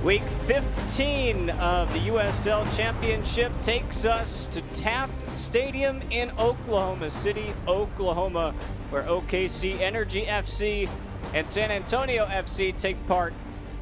Week 15 of the USL Championship takes us to Taft Stadium in Oklahoma City, Oklahoma, where OKC Energy FC and San Antonio FC take part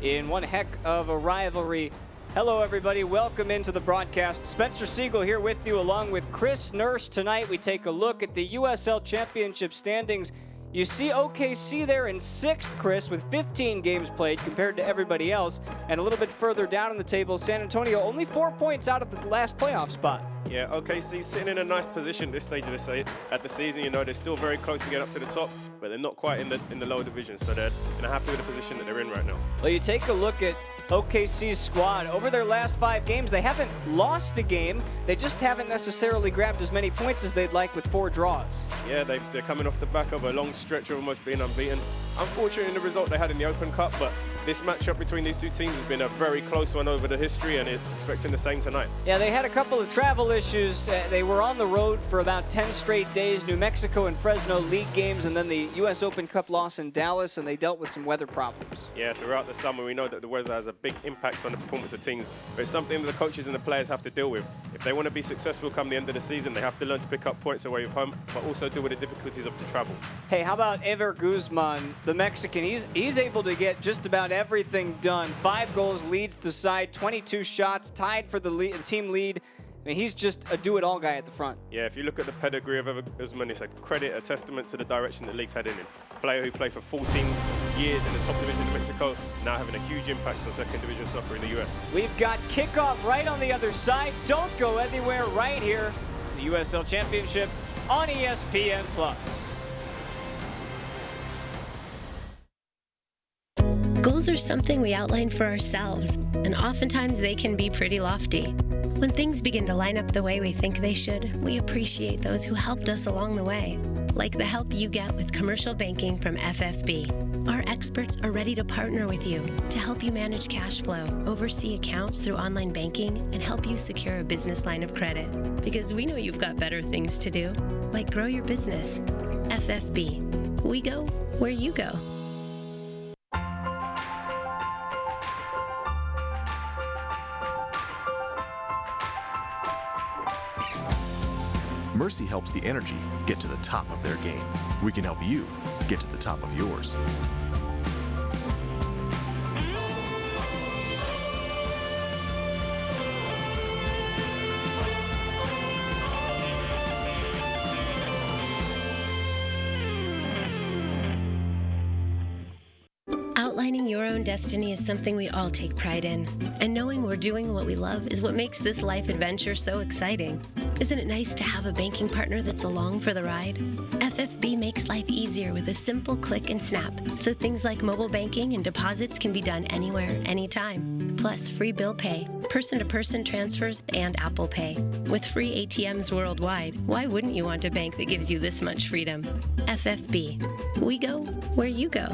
in one heck of a rivalry. Hello everybody, welcome into the broadcast. Spencer Siegel here with you along with Chris Nurse. Tonight we take a look at the USL Championship standings. You see OKC there in 6th, Chris, with 15 games played compared to everybody else. And a little bit further down on the table, San Antonio only 4 points out of the last playoff spot. Yeah, OKC sitting in a nice position at this stage of the season. You know, they're still very close to get up to the top, but they're not quite in the lower division. So they're happy with the position that they're in right now. Well, you take a look at OKC's squad. Over their last 5 games, they haven't lost a game. They just haven't necessarily grabbed as many points as they'd like with 4 draws. Yeah, they're coming off the back of a long stretch of almost being unbeaten. Unfortunate in the result they had in the Open Cup, but this matchup between these two teams has been a very close one over the history, and expecting the same tonight. Yeah, they had a couple of travel issues. They were on the road for about 10 straight days, New Mexico and Fresno league games, and then the U.S. Open Cup loss in Dallas, and they dealt with some weather problems. Yeah, throughout the summer, we know that the weather has a big impact on the performance of teams, but it's something that the coaches and the players have to deal with. If they want to be successful come the end of the season, they have to learn to pick up points away from home, but also deal with the difficulties of the travel. Hey, how about Ever Guzman, the Mexican? He's able to get just about everything done. 5 goals, leads the side, 22 shots, tied for the team lead. I mean, he's just a do-it-all guy at the front. Yeah, if you look at the pedigree of Ever Guzman, it's a credit, a testament to the direction the league's heading in. A player who played for 14 years in the top division of Mexico, now having a huge impact on second division soccer in the US. We've got kickoff right on the other side. Don't go anywhere, right here. The USL Championship on ESPN+. Goals are something we outline for ourselves, and oftentimes they can be pretty lofty. When things begin to line up the way we think they should, we appreciate those who helped us along the way, like the help you get with commercial banking from FFB. Our experts are ready to partner with you to help you manage cash flow, oversee accounts through online banking, and help you secure a business line of credit. Because we know you've got better things to do, like grow your business. FFB. We go where you go. Mercy helps the Energy get to the top of their game. We can help you get to the top of yours. Outlining your own destiny is something we all take pride in. And knowing we're doing what we love is what makes this life adventure so exciting. Isn't it nice to have a banking partner that's along for the ride? FFB makes life easier with a simple click and snap, so things like mobile banking and deposits can be done anywhere, anytime. Plus free bill pay, person-to-person transfers, and Apple Pay. With free ATMs worldwide, why wouldn't you want a bank that gives you this much freedom? FFB. We go where you go.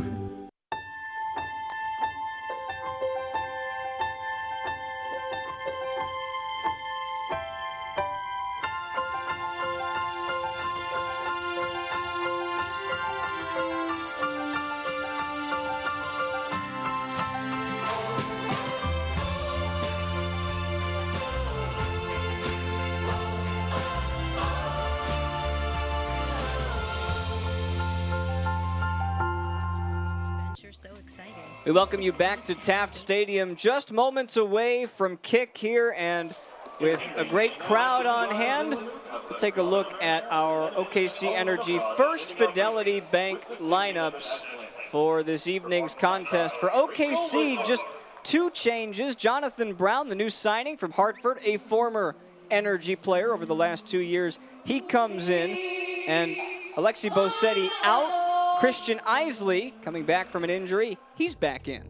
We welcome you back to Taft Stadium, just moments away from kick here, and with a great crowd on hand, we'll take a look at our OKC Energy First Fidelity Bank lineups for this evening's contest. For OKC, just 2 changes. Jonathan Brown, the new signing from Hartford, a former Energy player over the last 2 years, he comes in, and Alexi Bossetti out. Christian Isley, coming back from an injury, he's back in.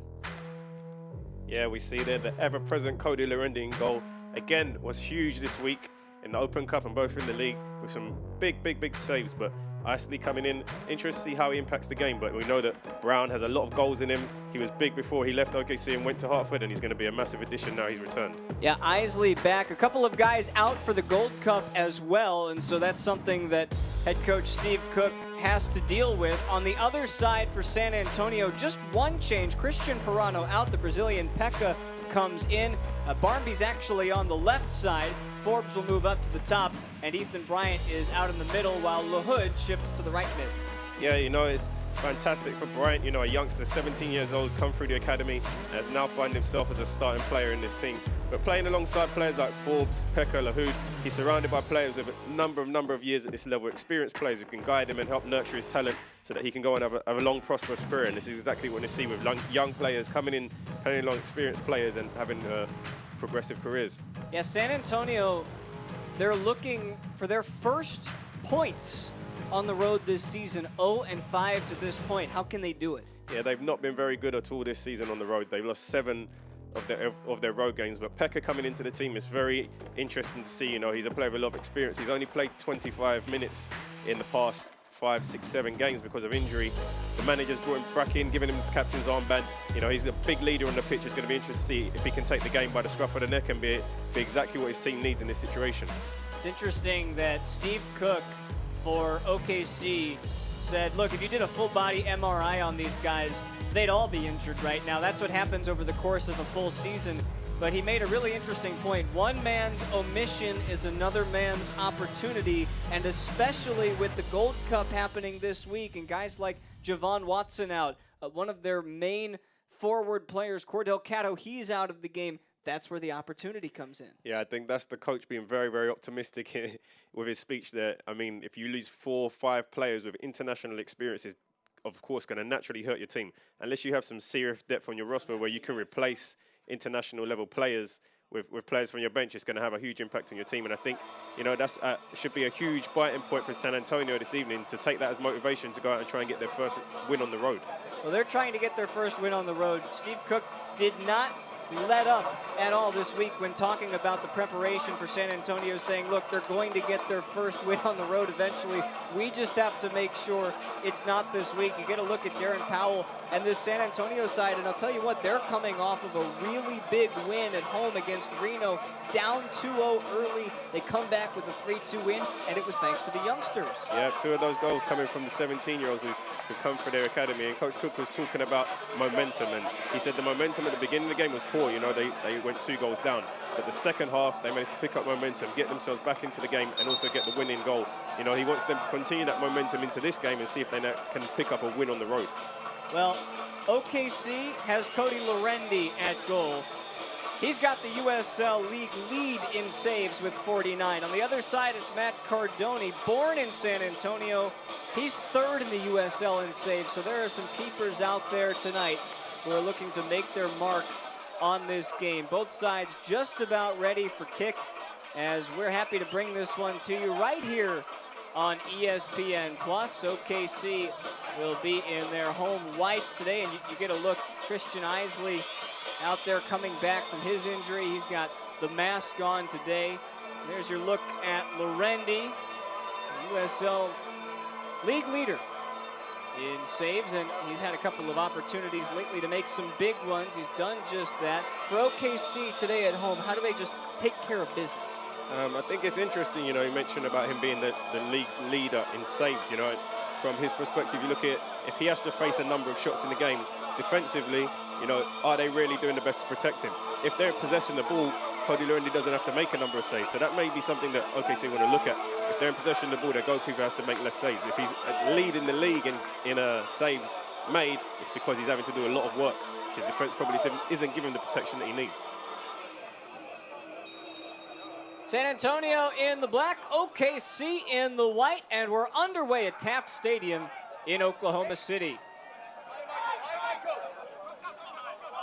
Yeah, we see there the ever-present Cody Lorendi in goal. Again, was huge this week in the Open Cup and both in the league with some big saves. But Isley coming in, interested to see how he impacts the game. But we know that Brown has a lot of goals in him. He was big before he left OKC and went to Hartford, and he's going to be a massive addition now he's returned. Yeah, Isley back. A couple of guys out for the Gold Cup as well, and so that's something that head coach Steve Cook has to deal with. On the other side for San Antonio, just one change. Christian Pirano out, the Brazilian Pekka comes in. Barmby's actually on the left side. Forbes will move up to the top, and Ethan Bryant is out in the middle while LaHood shifts to the right mid. Yeah, you know, it's fantastic for Bryant, you know, a youngster, 17 years old, come through the academy, and has now found himself as a starting player in this team. But playing alongside players like Forbes, Pekka, LaHood, he's surrounded by players with a number of years at this level, experienced players who can guide him and help nurture his talent so that he can go and have a long, prosperous career. And this is exactly what we see with young players coming along, experienced players, and having progressive careers. Yeah, San Antonio, they're looking for their first points on the road this season, 0-5 to this point. How can they do it? Yeah, they've not been very good at all this season on the road. They've lost 7 of their road games, but Pekka coming into the team is very interesting to see. You know, he's a player with a lot of experience. He's only played 25 minutes in the past 5, 6, 7 games because of injury. The manager's brought him back in, giving him his captain's armband. You know, he's a big leader on the pitch. It's going to be interesting to see if he can take the game by the scruff of the neck and be exactly what his team needs in this situation. It's interesting that Steve Cook for OKC said, look, if you did a full body MRI on these guys, they'd all be injured right now. That's what happens over the course of a full season. But he made a really interesting point. One man's omission is another man's opportunity, and especially with the Gold Cup happening this week and guys like Javon Watson out, one of their main forward players, Cordell Cato, he's out of the game. That's where the opportunity comes in. Yeah, I think that's the coach being very, very optimistic with his speech there. I mean, if you lose 4 or 5 players with international experiences, of course, going to naturally hurt your team. Unless you have some serious depth on your roster where you can replace international level players with players from your bench, it's going to have a huge impact on your team. And I think, you know, that's should be a huge biting point for San Antonio this evening to take that as motivation to go out and try and get their first win on the road. Well, they're trying to get their first win on the road. Steve Cook did not let up at all this week when talking about the preparation for San Antonio, saying, look, they're going to get their first win on the road eventually. We just have to make sure it's not this week. You get a look at Darren Powell and this San Antonio side, and I'll tell you what, they're coming off of a really big win at home against Reno, down 2-0 early. They come back with a 3-2 win, and it was thanks to the youngsters. Yeah, 2 of those goals coming from the 17-year-olds who come through their academy. And Coach Cook was talking about momentum, and he said the momentum at the beginning of the game was poor. You know, they went 2 goals down. But the second half, they managed to pick up momentum, get themselves back into the game, and also get the winning goal. You know, he wants them to continue that momentum into this game and see if they can pick up a win on the road. Well, OKC has Cody Lorendi at goal. He's got the USL League lead in saves with 49. On the other side, it's Matt Cardoni, born in San Antonio. He's 3rd in the USL in saves, so there are some keepers out there tonight who are looking to make their mark on this game. Both sides just about ready for kick, as we're happy to bring this one to you right here on ESPN+. OKC will be in their home whites today, and you get a look, Christian Isley out there coming back from his injury. He's got the mask on today. There's your look at Lorendi, USL league leader in saves, and he's had a couple of opportunities lately to make some big ones. He's done just that. For OKC today at home, how do they just take care of business? I think it's interesting, you know, you mentioned about him being the league's leader in saves, you know. From his perspective, you look at if he has to face a number of shots in the game, defensively, you know, are they really doing the best to protect him? If they're possessing the ball, Cody Lorendi doesn't have to make a number of saves. So that may be something that OKC want to look at. If they're in possession of the ball, their goalkeeper has to make less saves. If he's leading the league in saves made, it's because he's having to do a lot of work. His defense probably isn't giving him the protection that he needs. San Antonio in the black, OKC in the white, and we're underway at Taft Stadium in Oklahoma City.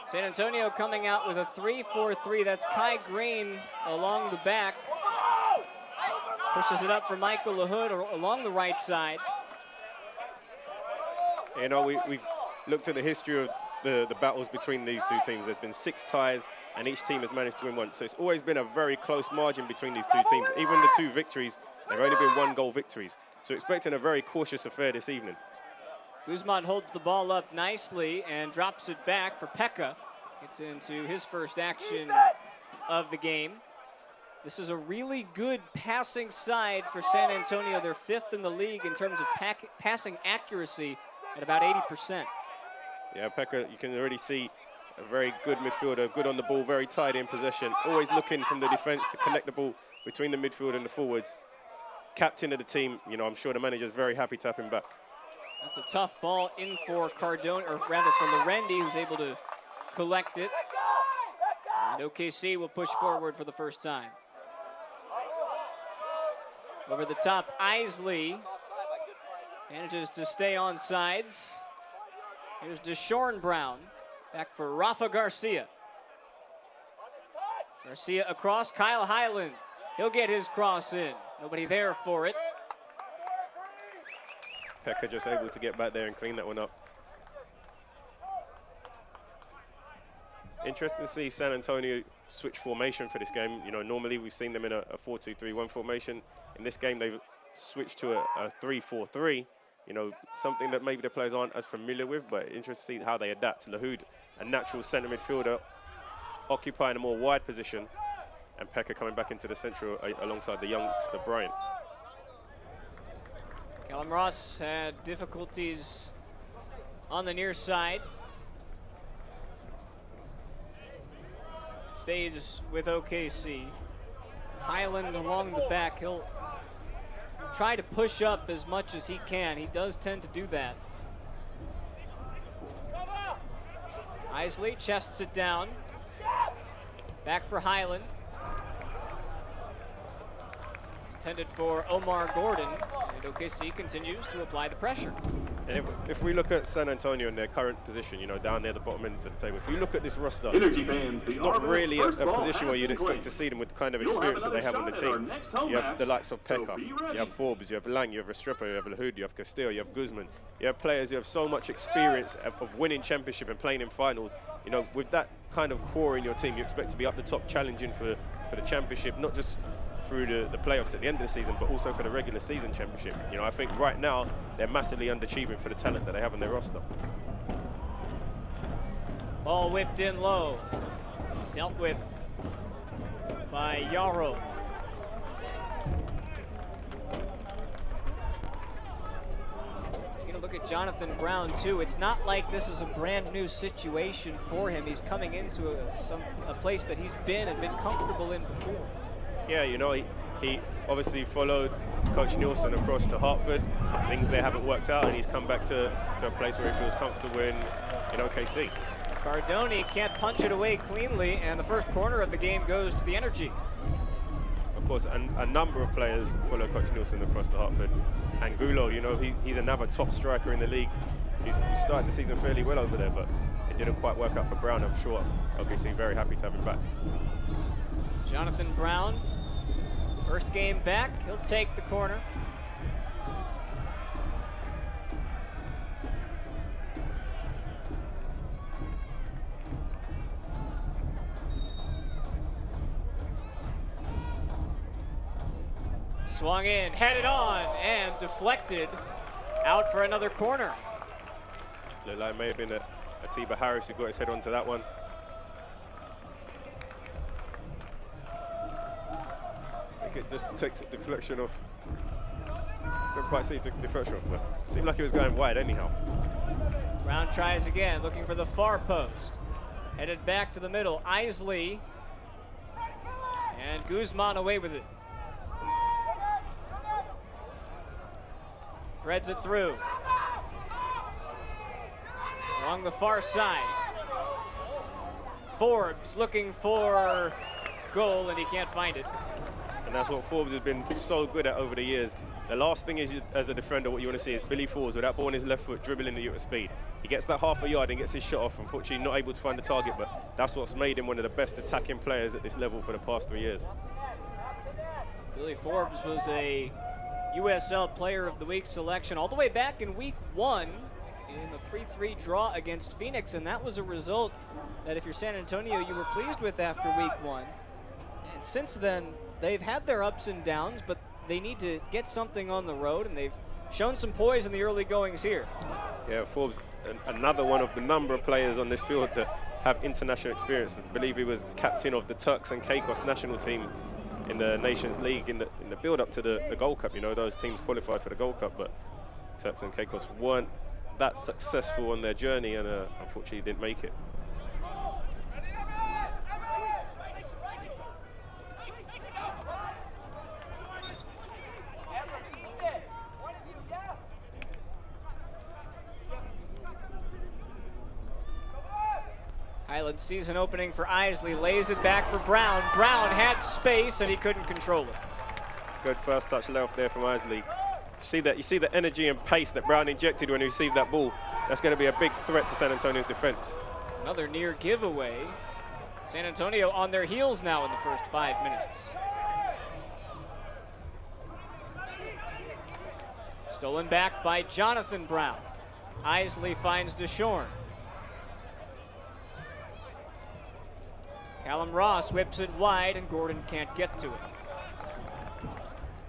San Antonio coming out with a 3-4-3. That's Kai Green along the back. Pushes it up for Michael LaHood along the right side. You know, we've looked at the history of the battles between these two teams. There's been 6 ties, and each team has managed to win one. So it's always been a very close margin between these two teams. Even the 2 victories, they've only been 1-goal victories. So expecting a very cautious affair this evening. Guzman holds the ball up nicely and drops it back for Pekka. Gets into his first action of the game. This is a really good passing side for San Antonio. They're 5th in the league in terms of passing accuracy at about 80%. Yeah, Pekka, you can already see a very good midfielder, good on the ball, very tidy in possession, always looking from the defence to connect the ball between the midfield and the forwards. Captain of the team, you know, I'm sure the manager's very happy to have him back. That's a tough ball in for Cardone, or rather for Lorendi, who's able to collect it. And OKC will push forward for the first time. Over the top, Isley manages to stay on sides. Here's Deshaun Brown, back for Rafa Garcia. Garcia across, Kyle Highland. He'll get his cross in. Nobody there for it. Pekka just able to get back there and clean that one up. Interesting to see San Antonio switch formation for this game. You know, normally we've seen them in a 4-2-3-1 formation. In this game, they've switched to a 3-4-3. You know, something that maybe the players aren't as familiar with, but interesting to see how they adapt. Lahoud, a natural centre midfielder, occupying a more wide position, and Pekka coming back into the central alongside the youngster Bryant. Callum Ross had difficulties on the near side. Stays with OKC. Highland along the back. He'll try to push up as much as he can. He does tend to do that. Isley chests it down. Back for Highland. Intended for Omar Gordon. And OKC continues to apply the pressure. And if we look at San Antonio in their current position, you know, down near the bottom end of the table, if you look at this roster, it's not really a position where you'd expect to see them with the kind of experience that they have on the team. You have the likes of Pekka, you have Forbes, you have Lang, you have Restrepo, you have Lahoud, you have Castillo, you have Guzman. You have players who have so much experience of winning championship and playing in finals. You know, with that kind of core in your team, you expect to be up the top challenging for the championship, not just through the playoffs at the end of the season, but also for the regular season championship. You know, I think right now they're massively underachieving for the talent that they have on their roster. Ball whipped in low, dealt with by Yarrow. Look at Jonathan Brown too. It's not like this is a brand new situation for him. He's coming into a place that he's been and been comfortable in before. Yeah, you know, he obviously followed Coach Nielsen across to Hartford. Things there haven't worked out, and he's come back to a place where he feels comfortable in OKC. Cardone can't punch it away cleanly, and the first corner of the game goes to the Energy. Of course, a number of players follow Coach Nielsen across to Hartford. Angulo, you know, he's another top striker in the league. He started the season fairly well over there, but it didn't quite work out for Brown. I'm sure OKC very happy to have him back. Jonathan Brown, first game back, he'll take the corner. Swung in, headed on, and deflected out for another corner. Looked like it may have been Atiba Harris who got his head onto that one. I think it just takes a deflection off. Couldn't quite see it took a deflection off, but it seemed like it was going wide anyhow. Brown tries again, looking for the far post. Headed back to the middle, Isley. And Guzman away with it. Threads it through. Along the far side. Forbes looking for goal, and he can't find it. And that's what Forbes has been so good at over the years. The last thing is, as a defender, what you want to see is Billy Forbes with that ball on his left foot dribbling you at speed. He gets that half a yard and gets his shot off. Unfortunately, not able to find the target, but that's what's made him one of the best attacking players at this level for the past 3 years. Billy Forbes was a USL Player of the Week selection all the way back in week 1 in the 3-3 draw against Phoenix, and that was a result that if you're San Antonio, you were pleased with after week 1. And since then, they've had their ups and downs, but they need to get something on the road, and they've shown some poise in the early goings here. Yeah, Forbes, another one of the number of players on this field that have international experience. I believe he was captain of the Turks and Caicos national team in the Nations League in the build-up to the Gold Cup. You know, those teams qualified for the Gold Cup, but Turks and Caicos weren't that successful on their journey, and unfortunately didn't make it. Highland sees an opening for Isley, lays it back for Brown. Brown had space and he couldn't control it. Good first touch left there from Isley. You see the energy and pace that Brown injected when he received that ball. That's going to be a big threat to San Antonio's defense. Another near giveaway. San Antonio on their heels now in the first 5 minutes. Stolen back by Jonathan Brown. Isley finds DeShorn. Callum Ross whips it wide and Gordon can't get to it.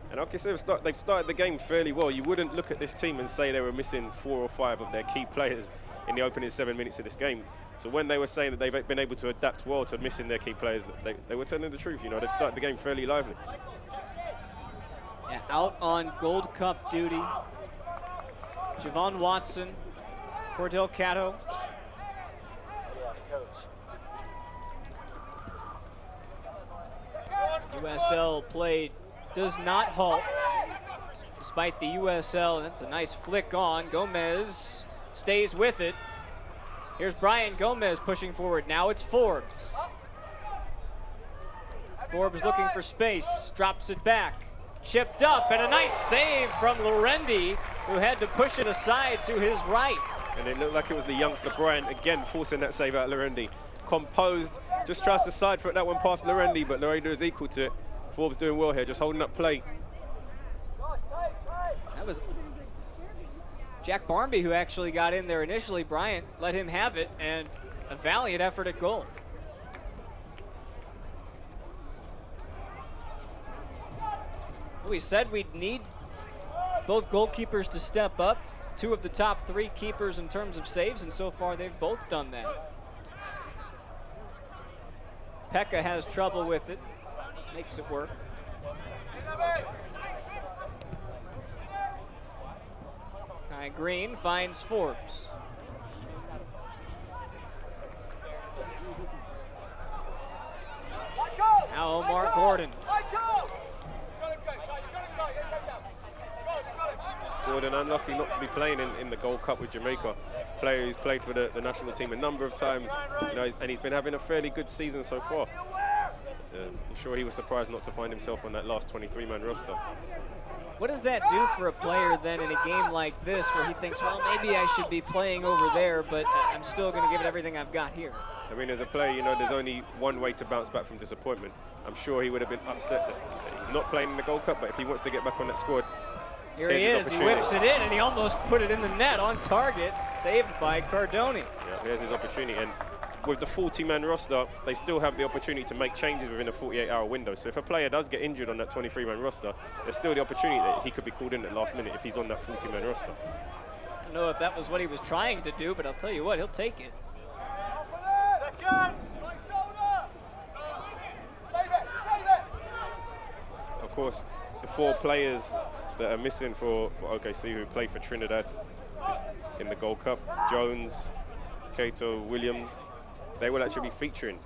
And OKC they've started the game fairly well. You wouldn't look at this team and say they were missing 4 or 5 of their key players in the opening 7 minutes of this game. So when they were saying that they've been able to adapt well to missing their key players, they were telling the truth. You know, they've started the game fairly lively. Yeah, out on Gold Cup duty, Javon Watson, Cordell Cato. USL play does not halt, despite the USL. That's a nice flick on. Gomez stays with it. Here's Brian Gomez pushing forward. Now it's Forbes. Forbes looking for space, drops it back. Chipped up, and a nice save from Lorendi, who had to push it aside to his right. And it looked like it was the youngster Brian again forcing that save out of Lorendi. Composed, just tries to side foot that one past Lorendi, but Lorendi is equal to it. Forbes doing well here, just holding up play. That was Jack Barmby who actually got in there initially. Bryant let him have it, and a valiant effort at goal. We said we'd need both goalkeepers to step up. 2 of the top 3 keepers in terms of saves, and so far they've both done that. Pekka has trouble with it, makes it work. Kai Green finds Forbes. Now Omar Gordon. Gordon unlucky not to be playing in the Gold Cup with Jamaica. Player who's played for the national team a number of times, you know, and he's been having a fairly good season so far. I'm sure he was surprised not to find himself on that last 23-man roster. What does that do for a player then in a game like this where he thinks, well, maybe I should be playing over there, but I'm still going to give it everything I've got here? I mean, as a player, you know, there's only one way to bounce back from disappointment. I'm sure he would have been upset that he's not playing in the Gold Cup, but if he wants to get back on that squad, here he is, he whips it in, and he almost put it in the net on target, saved by Cardoni. Yeah, here's his opportunity, and with the 40-man roster, they still have the opportunity to make changes within a 48-hour window. So if a player does get injured on that 23-man roster, there's still the opportunity that he could be called in at last minute if he's on that 40-man roster. I don't know if that was what he was trying to do, but I'll tell you what, he'll take it. Seconds! Of course, the 4 players that are missing for OKC who play for Trinidad in the Gold Cup, Jones, Cato, Williams, they will actually be featuring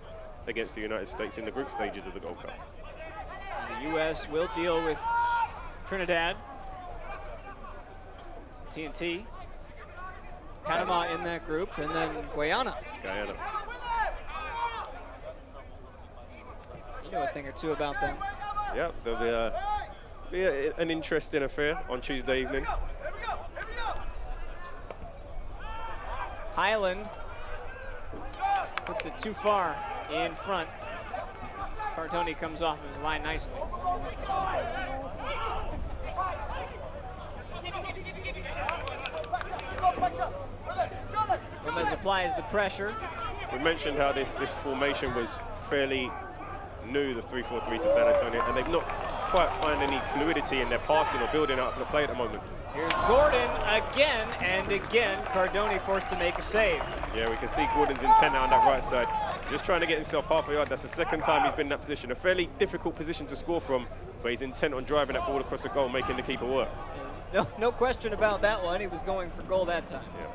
against the United States in the group stages of the Gold Cup. And the U.S. will deal with Trinidad, TNT, Panama in that group, and then Guyana. You know a thing or two about them. Yeah, there'll be an interesting affair on Tuesday evening. Highland puts it too far in front. Cardoni comes off his line nicely. Gomez applies the pressure. We mentioned how this formation was fairly new, the 3-4-3 to San Antonio, and they've not quite found any fluidity in their passing or building up the play at the moment. Here's Gordon again, and again, Cardoni forced to make a save. Yeah, we can see Gordon's intent now on that right side. He's just trying to get himself half a yard. That's the second time he's been in that position. A fairly difficult position to score from, but he's intent on driving that ball across the goal, making the keeper work. No question about that one. He was going for goal that time. Yeah.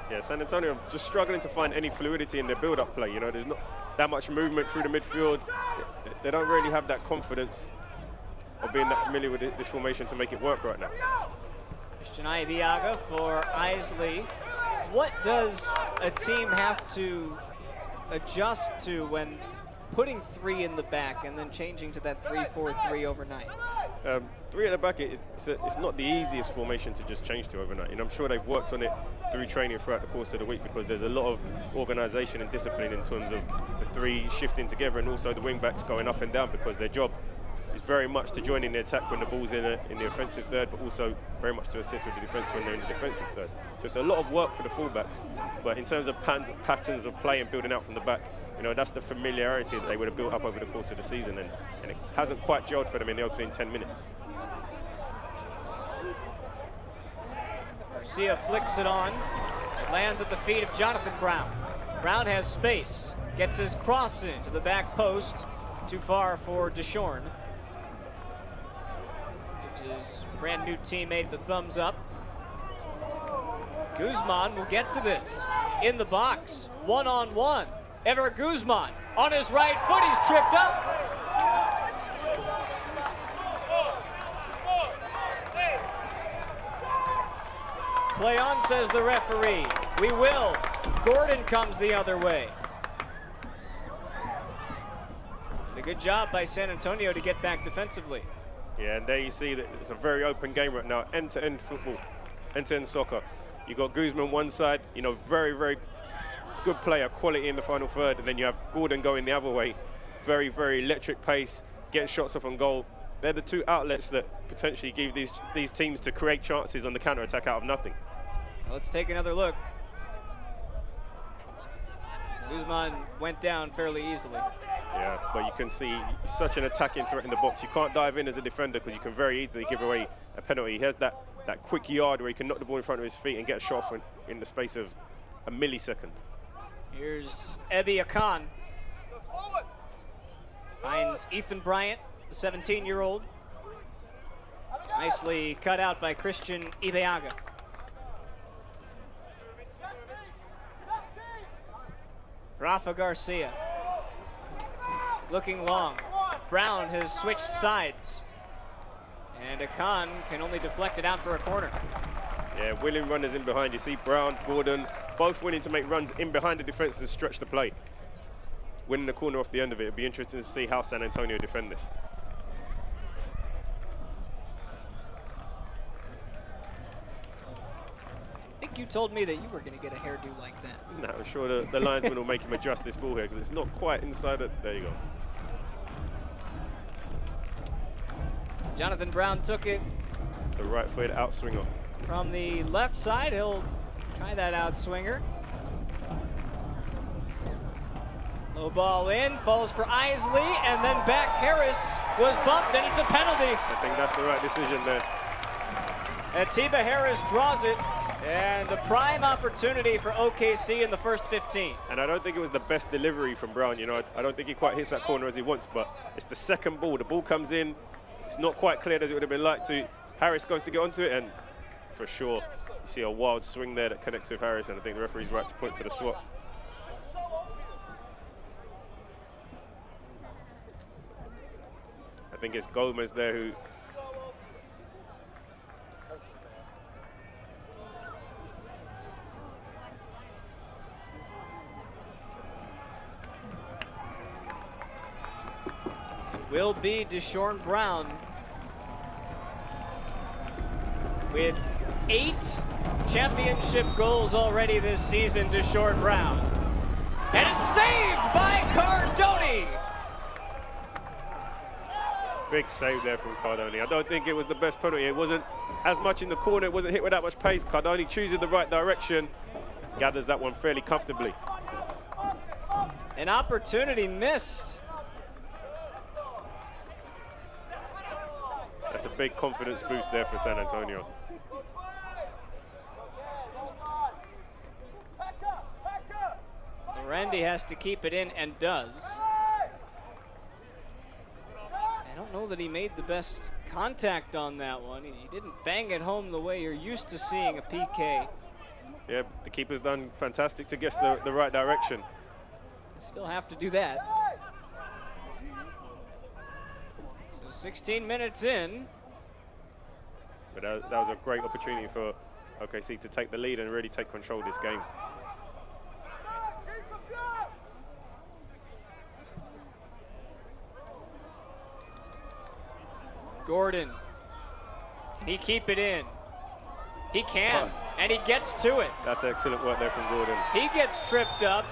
Yeah, San Antonio just struggling to find any fluidity in their build-up play. You know, there's not that much movement through the midfield. They don't really have that confidence of being that familiar with this formation to make it work right now. Christian Ibeaga for Isley. What does a team have to adjust to when putting 3 in the back and then changing to that 3-4-3 overnight? 3 at the back, it's not the easiest formation to just change to overnight. And I'm sure they've worked on it through training throughout the course of the week, because there's a lot of organisation and discipline in terms of the 3 shifting together, and also the wing backs going up and down, because their job is very much to join in the attack when the ball's in the offensive third, but also very much to assist with the defence when they're in the defensive third. So it's a lot of work for the fullbacks. But in terms of patterns of play and building out from the back, you know, that's the familiarity that they would have built up over the course of the season, and it hasn't quite gelled for them in the opening 10 minutes. Garcia flicks it on. It lands at the feet of Jonathan Brown. Brown has space, gets his cross in to the back post. Too far for Deshorn. Gives his brand new teammate the thumbs up. Guzman will get to this. In the box, one-on-one. Ever Guzman on his right foot, he's tripped up. Play on, says the referee. We will. Gordon comes the other way. A good job by San Antonio to get back defensively. Yeah, and there you see that it's a very open game right now, end-to-end football, end-to-end soccer. You got Guzman one side, you know, very, very good player, quality in the final third, and then you have Gordon going the other way. Very, very electric pace, getting shots off on goal. They're the 2 outlets that potentially give these teams to create chances on the counter-attack out of nothing. Let's take another look. Guzman went down fairly easily. Yeah, but you can see he's such an attacking threat in the box. You can't dive in as a defender because you can very easily give away a penalty. He has that quick yard where he can knock the ball in front of his feet and get a shot off in the space of a millisecond. Here's Ebi Akan. Finds Ethan Bryant, the 17-year-old. Nicely cut out by Christian Ibeaga. Rafa Garcia. Looking long. Brown has switched sides. And Akan can only deflect it out for a corner. Yeah, willing runners in behind. You see Brown, Gordon, both willing to make runs in behind the defense and stretch the play. Winning the corner off the end of it. It'll be interesting to see how San Antonio defend this. I think you told me that you were going to get a hairdo like that. No, I'm sure the linesman will make him adjust this ball here because it's not quite inside it. There you go. Jonathan Brown took it. The right-footed outswinger. From the left side, he'll try that outswinger. Low ball in, falls for Isley, and then back Harris was bumped, and it's a penalty. I think that's the right decision there. Atiba Harris draws it, and a prime opportunity for OKC in the first 15. And I don't think it was the best delivery from Brown. You know, I don't think he quite hits that corner as he wants, but it's the second ball. The ball comes in. It's not quite clear as it would have been like to. Harris goes to get onto it, and for sure, you see a wild swing there that connects with Harris, and I think the referee's right to point to the swap. I think it's Gomez there who will be Deshorn Brown with 8 championship goals already this season. Deshorn Brown, and it's saved by Cardoni. big save there from Cardoni. I don't think it was the best penalty. It wasn't as much in the corner. It wasn't hit with that much pace. Cardoni chooses the right direction, gathers that one fairly comfortably. An opportunity missed. That's a big confidence boost there for San Antonio. Randy has to keep it in and does. I don't know that he made the best contact on that one. He didn't bang it home the way you're used to seeing a PK. Yeah, the keeper's done fantastic to guess the right direction. Still have to do that. So So 16 minutes in. But that was a great opportunity for OKC to take the lead and really take control of this game. Gordon, can he keep it in? He can, and he gets to it. That's excellent work there from Gordon. He gets tripped up.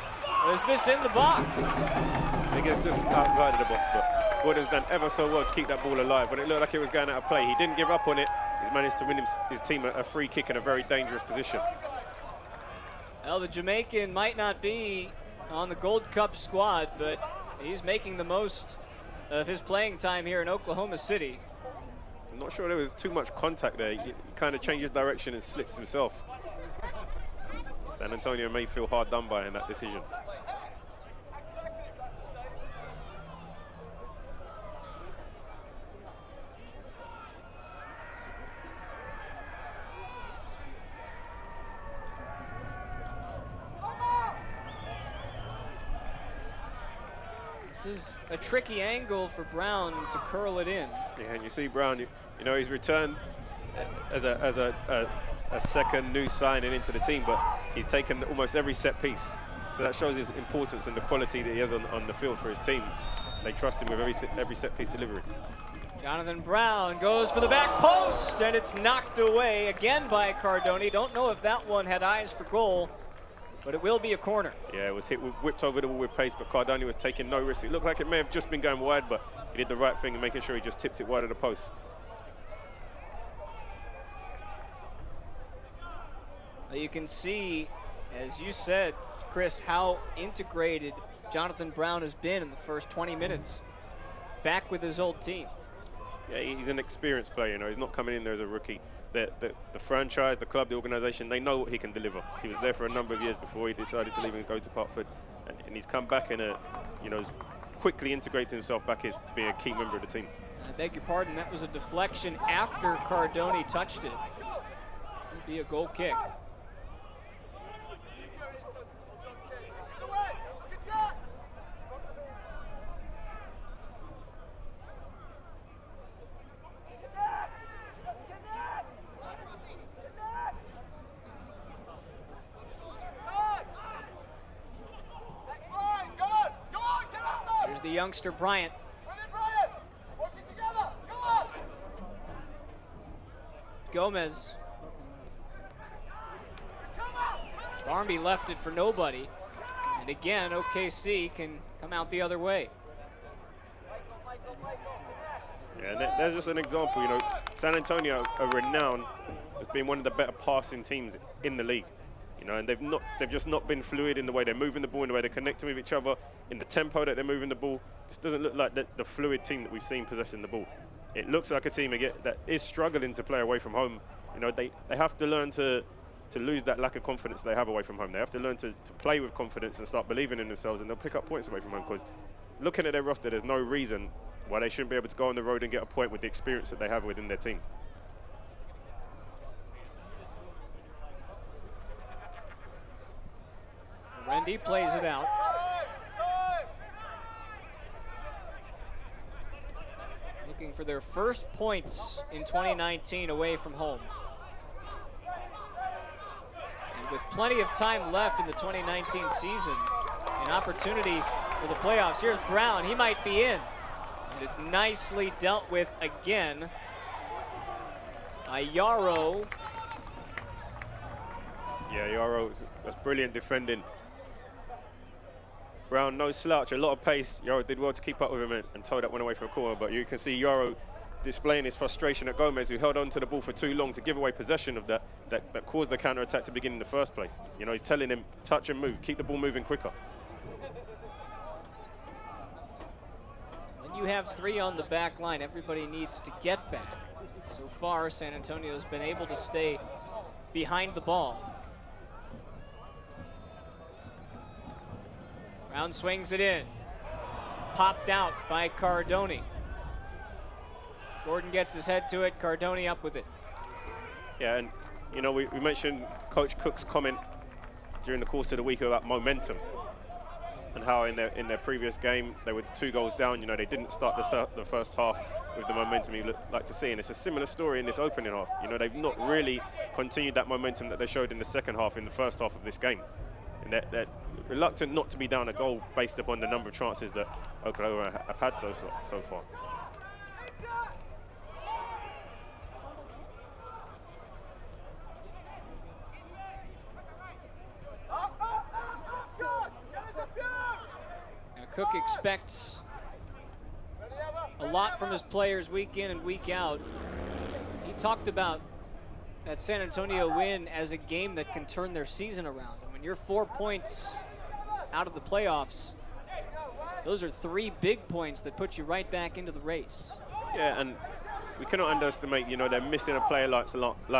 Is this in the box? I think it's just outside of the box, but Gordon's done ever so well to keep that ball alive. When it looked like it was going out of play, he didn't give up on it. He's managed to win his team a free kick in a very dangerous position. Well, the Jamaican might not be on the Gold Cup squad, but he's making the most of his playing time here in Oklahoma City. I'm not sure there was too much contact there. He kind of changes direction and slips himself. San Antonio may feel hard done by in that decision. This is a tricky angle for Brown to curl it in. Yeah, and you see Brown, you know, he's returned as a second new signing into the team, but he's taken almost every set piece. So that shows his importance and the quality that he has on the field for his team. They trust him with every set piece delivery. Jonathan Brown goes for the back post, and it's knocked away again by Cardoni. Don't know if that one had eyes for goal, but it will be a corner. Yeah, it was whipped over the wall with pace, but Cardoni was taking no risk. It looked like it may have just been going wide, but he did the right thing in making sure he just tipped it wide of the post. You can see, as you said, Chris, how integrated Jonathan Brown has been in the first 20 minutes. Back with his old team. Yeah, he's an experienced player, you know. He's not coming in there as a rookie. The franchise, the club, the organization, they know what he can deliver. He was there for a number of years before he decided to leave and go to Hartford. And he's come back and, quickly integrated himself back to being a key member of the team. I beg your pardon, that was a deflection after Cardoni touched it. It'd be a goal kick. The youngster Bryant. Gomez. Barmby left it for nobody. And again, OKC can come out the other way. Yeah, and there's just an example, you know. San Antonio are renowned as being one of the better passing teams in the league. You know, and they've just not been fluid in the way they're moving the ball, in the way they're connecting with each other, in the tempo that they're moving the ball. This doesn't look like the fluid team that we've seen possessing the ball. It looks like a team that is struggling to play away from home. You know, they have to learn to lose that lack of confidence they have away from home. They have to learn to play with confidence and start believing in themselves, and they'll pick up points away from home, because looking at their roster, there's no reason why they shouldn't be able to go on the road and get a point with the experience that they have within their team. Rendy plays it out. Looking for their first points in 2019 away from home. And with plenty of time left in the 2019 season, an opportunity for the playoffs. Here's Brown, he might be in. And it's nicely dealt with again. Yarrow. Yeah, Yarrow, that's brilliant defending. Brown, no slouch, a lot of pace. Yarrow did well to keep up with him and toe that one away from a corner, but you can see Yarrow displaying his frustration at Gomez, who held on to the ball for too long to give away possession of that caused the counter-attack to begin in the first place. You know, he's telling him, touch and move, keep the ball moving quicker. When you have three on the back line, everybody needs to get back. So far, San Antonio's been able to stay behind the ball. Brown swings it in. Popped out by Cardoni. Gordon gets his head to it, Cardoni up with it. Yeah, and you know, we mentioned Coach Cook's comment during the course of the week about momentum. and how in their previous game they were 2 goals down. You know, they didn't start the first half with the momentum you'd like to see, and it's a similar story in this opening half. You know, they've not really continued that momentum that they showed in the second half, in the first half of this game, and they're reluctant not to be down a goal based upon the number of chances that Oklahoma have had so far. Cook expects a lot from his players week in and week out. He talked about that San Antonio win as a game that can turn their season around. And when you're 4 points out of the playoffs, those are 3 big points that put you right back into the race. Yeah, and we cannot underestimate, you know, they're missing a player like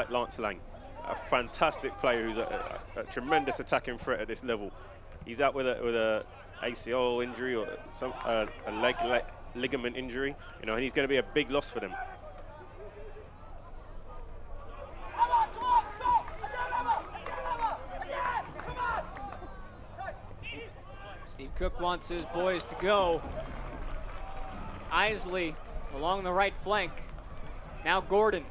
Lance Lang, a fantastic player who's a tremendous attacking threat at this level. He's out with a ACL injury or a leg ligament injury, you know, and he's going to be a big loss for them. Steve Cook wants his boys to go. Isley along the right flank. Now Gordon.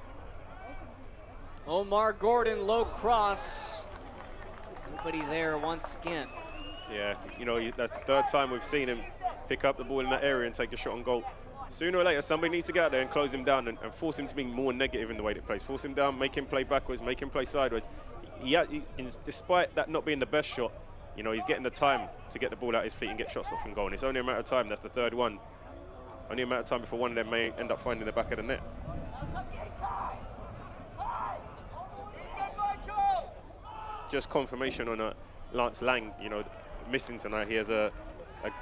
Omar Gordon, low cross. Nobody there once again. Yeah, you know, that's the 3rd time we've seen him pick up the ball in that area and take a shot on goal. Sooner or later, somebody needs to get out there and close him down and force him to be more negative in the way that he plays. Force him down, make him play backwards, make him play sideways. Despite that not being the best shot, you know, he's getting the time to get the ball out his feet and get shots off from goal. And it's only a matter of time. That's the 3rd one. Only a matter of time before one of them may end up finding the back of the net. Just confirmation on Lance Lang, you know, missing tonight. He has a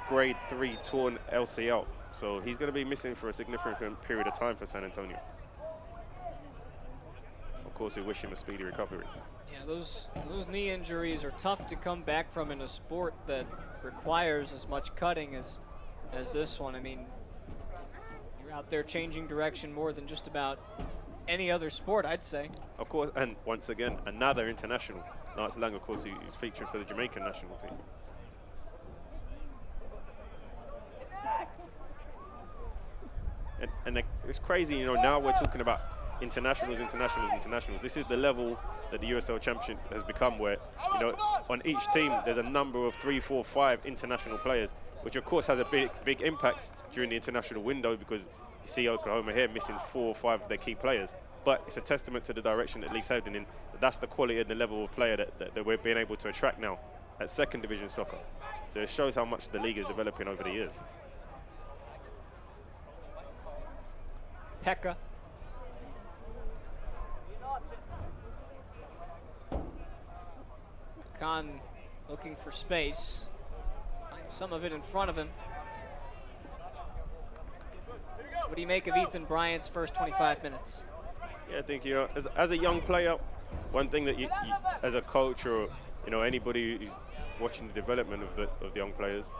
grade 3 torn LCL, so he's going to be missing for a significant period of time for San Antonio. Of course, we wish him a speedy recovery. Yeah, those knee injuries are tough to come back from in a sport that requires as much cutting as this one. I mean, you're out there changing direction more than just about any other sport, I'd say. Of course, and once again, another international. Lance Lang, of course, who's featuring for the Jamaican national team. And it's crazy, you know, now we're talking about internationals. This is the level that the USL Championship has become, where, you know, on each team there's a number of 3, 4, 5 international players, which of course has a big impact during the international window, because you see Oklahoma here missing 4 or 5 of their key players. But it's a testament to the direction that the league's heading in. That's the quality and the level of player that we're being able to attract now at 2nd division soccer. So it shows how much the league is developing over the years. Pekka. Khan looking for space. Finds some of it in front of him. What do you make of Ethan Bryant's first 25 minutes? Yeah, I think, you know, as a young player, one thing that you as a coach, or, you know, anybody who's watching the development of the young players,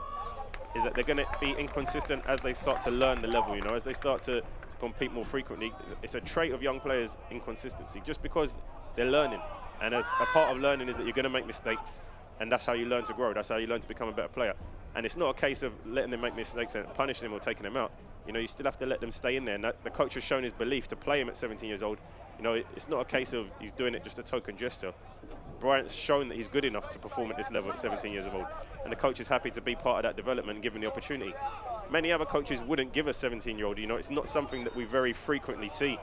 is that they're going to be inconsistent as they start to learn the level. You know, as they start to compete more frequently. It's a trait of young players, inconsistency, just because they're learning. And a part of learning is that you're going to make mistakes, and that's how you learn to grow. That's how you learn to become a better player. And it's not a case of letting them make mistakes and punishing them or taking them out. You know, you still have to let them stay in there. And the coach has shown his belief to play him at 17 years old. You know, it's not a case of he's doing it just a token gesture. Bryant's shown that he's good enough to perform at this level at 17 years old. And the coach is happy to be part of that development and given the opportunity. Many other coaches wouldn't give a 17-year-old. You know, it's not something that we very frequently see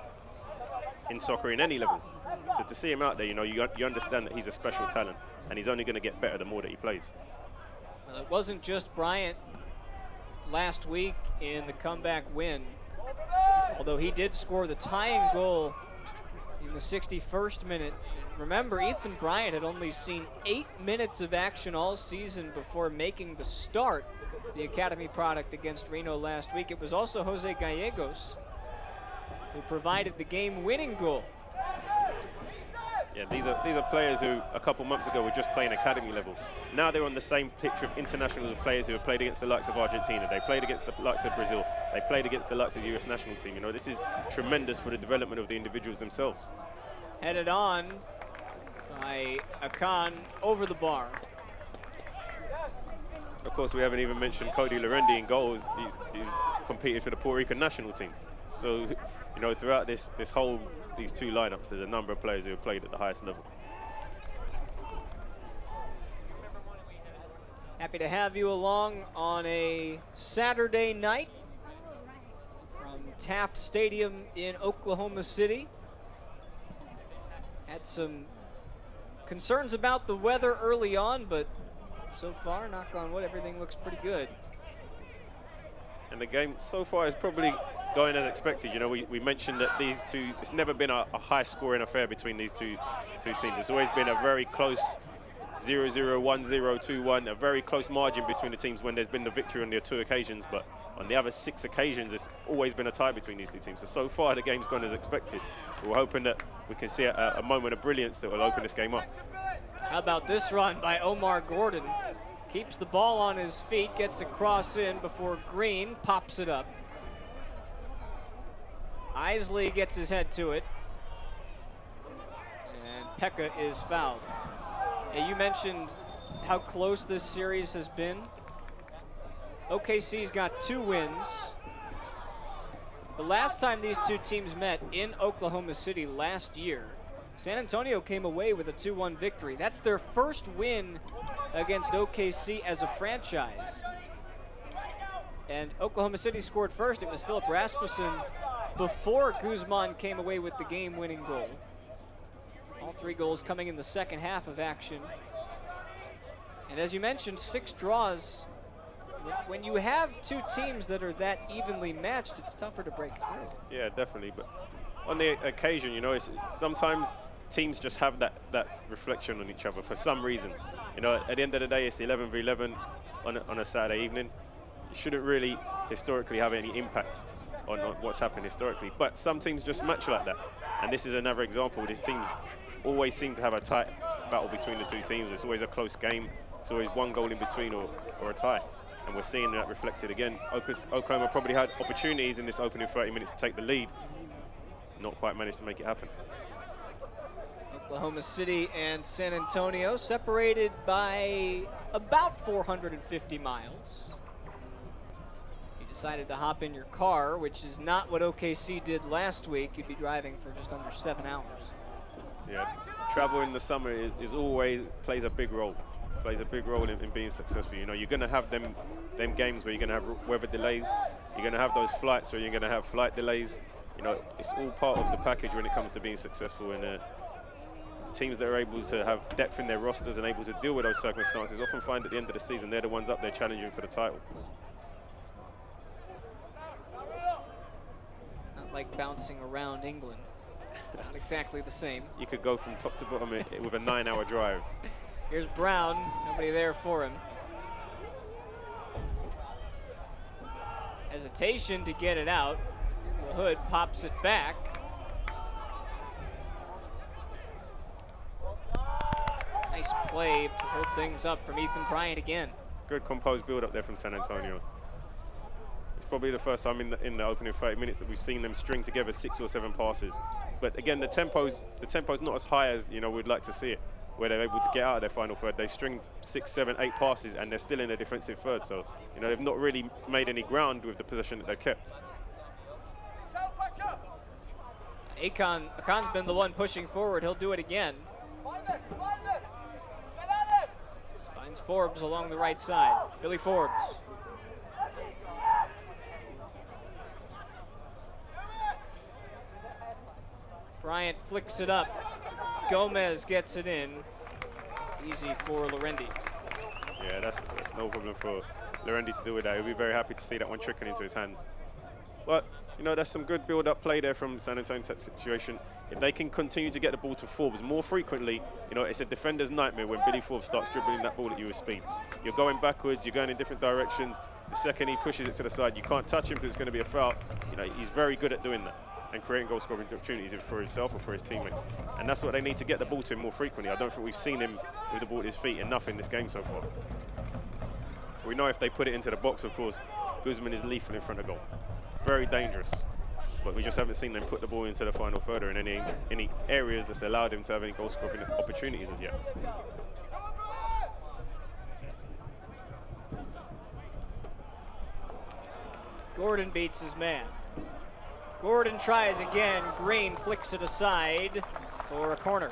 in soccer in any level. So to see him out there, you know, you understand that he's a special talent, and he's only going to get better the more that he plays. It wasn't just Bryant last week in the comeback win, although he did score the tying goal in the 61st minute. Remember, Ethan Bryant had only seen 8 minutes of action all season before making the start, the academy product, against Reno last week. It was also Jose Gallegos who provided the game-winning goal. Yeah, these are players who a couple months ago were just playing academy level. Now they're on the same pitch of international players who have played against the likes of Argentina. They played against the likes of Brazil. They played against the likes of the US national team. You know, this is tremendous for the development of the individuals themselves. Headed on by Akan over the bar. Of course, we haven't even mentioned Cody Lorendi in goals. He's competed for the Puerto Rican national team. So, you know, throughout these two lineups, there's a number of players who have played at the highest level. Happy to have you along on a Saturday night from Taft Stadium in Oklahoma City. Had some concerns about the weather early on, but so far, knock on wood, everything looks pretty good. And the game so far is probably going as expected. You know, we mentioned that these two, it's never been a high-scoring affair between these two teams. It's always been a very close 0-0, 1-0, 2-1, a very close margin between the teams when there's been the victory on the two occasions. But on the other 6 occasions, it's always been a tie between these two teams. So far, the game's gone as expected. We're hoping that we can see a moment of brilliance that will open this game up. How about this run by Omar Gordon? Keeps the ball on his feet, gets a cross in before Green pops it up. Isley gets his head to it. And Pekka is fouled. Hey, you mentioned how close this series has been. OKC's got 2 wins. The last time these two teams met in Oklahoma City last year, San Antonio came away with a 2-1 victory. That's their first win against OKC as a franchise. And Oklahoma City scored first. It was Philip Rasmussen before Guzman came away with the game-winning goal. All 3 goals coming in the second half of action. And as you mentioned, 6 draws. When you have 2 teams that are that evenly matched, it's tougher to break through. Yeah, definitely. But on the occasion, you know, sometimes teams just have that reflection on each other for some reason. You know, at the end of the day, it's 11 v 11 on a Saturday evening. It shouldn't really historically have any impact on what's happened historically. But some teams just match like that. And this is another example. These teams always seem to have a tight battle between the 2 teams. It's always a close game. It's always one goal in between or a tie. And we're seeing that reflected again. Oklahoma probably had opportunities in this opening 30 minutes to take the lead. Not quite managed to make it happen. Oklahoma City and San Antonio separated by about 450 miles. You decided to hop in your car, which is not what OKC did last week. You'd be driving for just under 7 hours. Yeah, travel in the summer is always plays a big role. Plays a big role in being successful. You know, you're going to have them games where you're going to have weather delays. You're going to have those flights where you're going to have flight delays. You know, it's all part of the package when it comes to being successful. And the teams that are able to have depth in their rosters and able to deal with those circumstances often find at the end of the season they're the ones up there challenging for the title. Not like bouncing around England. Not exactly the same. You could go from top to bottom with a 9-hour drive. Here's Brown, nobody there for him. Hesitation to get it out. The Hood pops it back. Nice play to hold things up from Ethan Bryant again. Good composed build up there from San Antonio. It's probably the first time in the opening 30 minutes that we've seen them string together 6 or 7 passes. But again, the tempo's not as high as we'd like to see it, where they're able to get out of their final third. They string 6, 7, 8 passes and they're still in a defensive third. So, they've not really made any ground with the possession that they've kept. Akon's been the one pushing forward. He'll do it again. Finds Forbes along the right side. Billy Forbes. Bryant flicks it up. Gomez gets it in. Easy for Lorendi. Yeah, that's no problem for Lorendi to do with that. He'll be very happy to see that one trickling into his hands. But, that's some good build-up play there from San Antonio's situation. If they can continue to get the ball to Forbes more frequently, it's a defender's nightmare when Billy Forbes starts dribbling that ball at you with speed. You're going backwards, you're going in different directions. The second he pushes it to the side, you can't touch him because it's going to be a foul. He's very good at doing that and creating goal-scoring opportunities either for himself or for his teammates. And that's what they need to get the ball to him more frequently. I don't think we've seen him with the ball at his feet enough in this game so far. We know if they put it into the box, of course, Guzman is lethal in front of goal. Very dangerous. But we just haven't seen them put the ball into the final third or in any areas that's allowed him to have any goal-scoring opportunities as yet. Gordon beats his man. Gordon tries again. Green flicks it aside for a corner.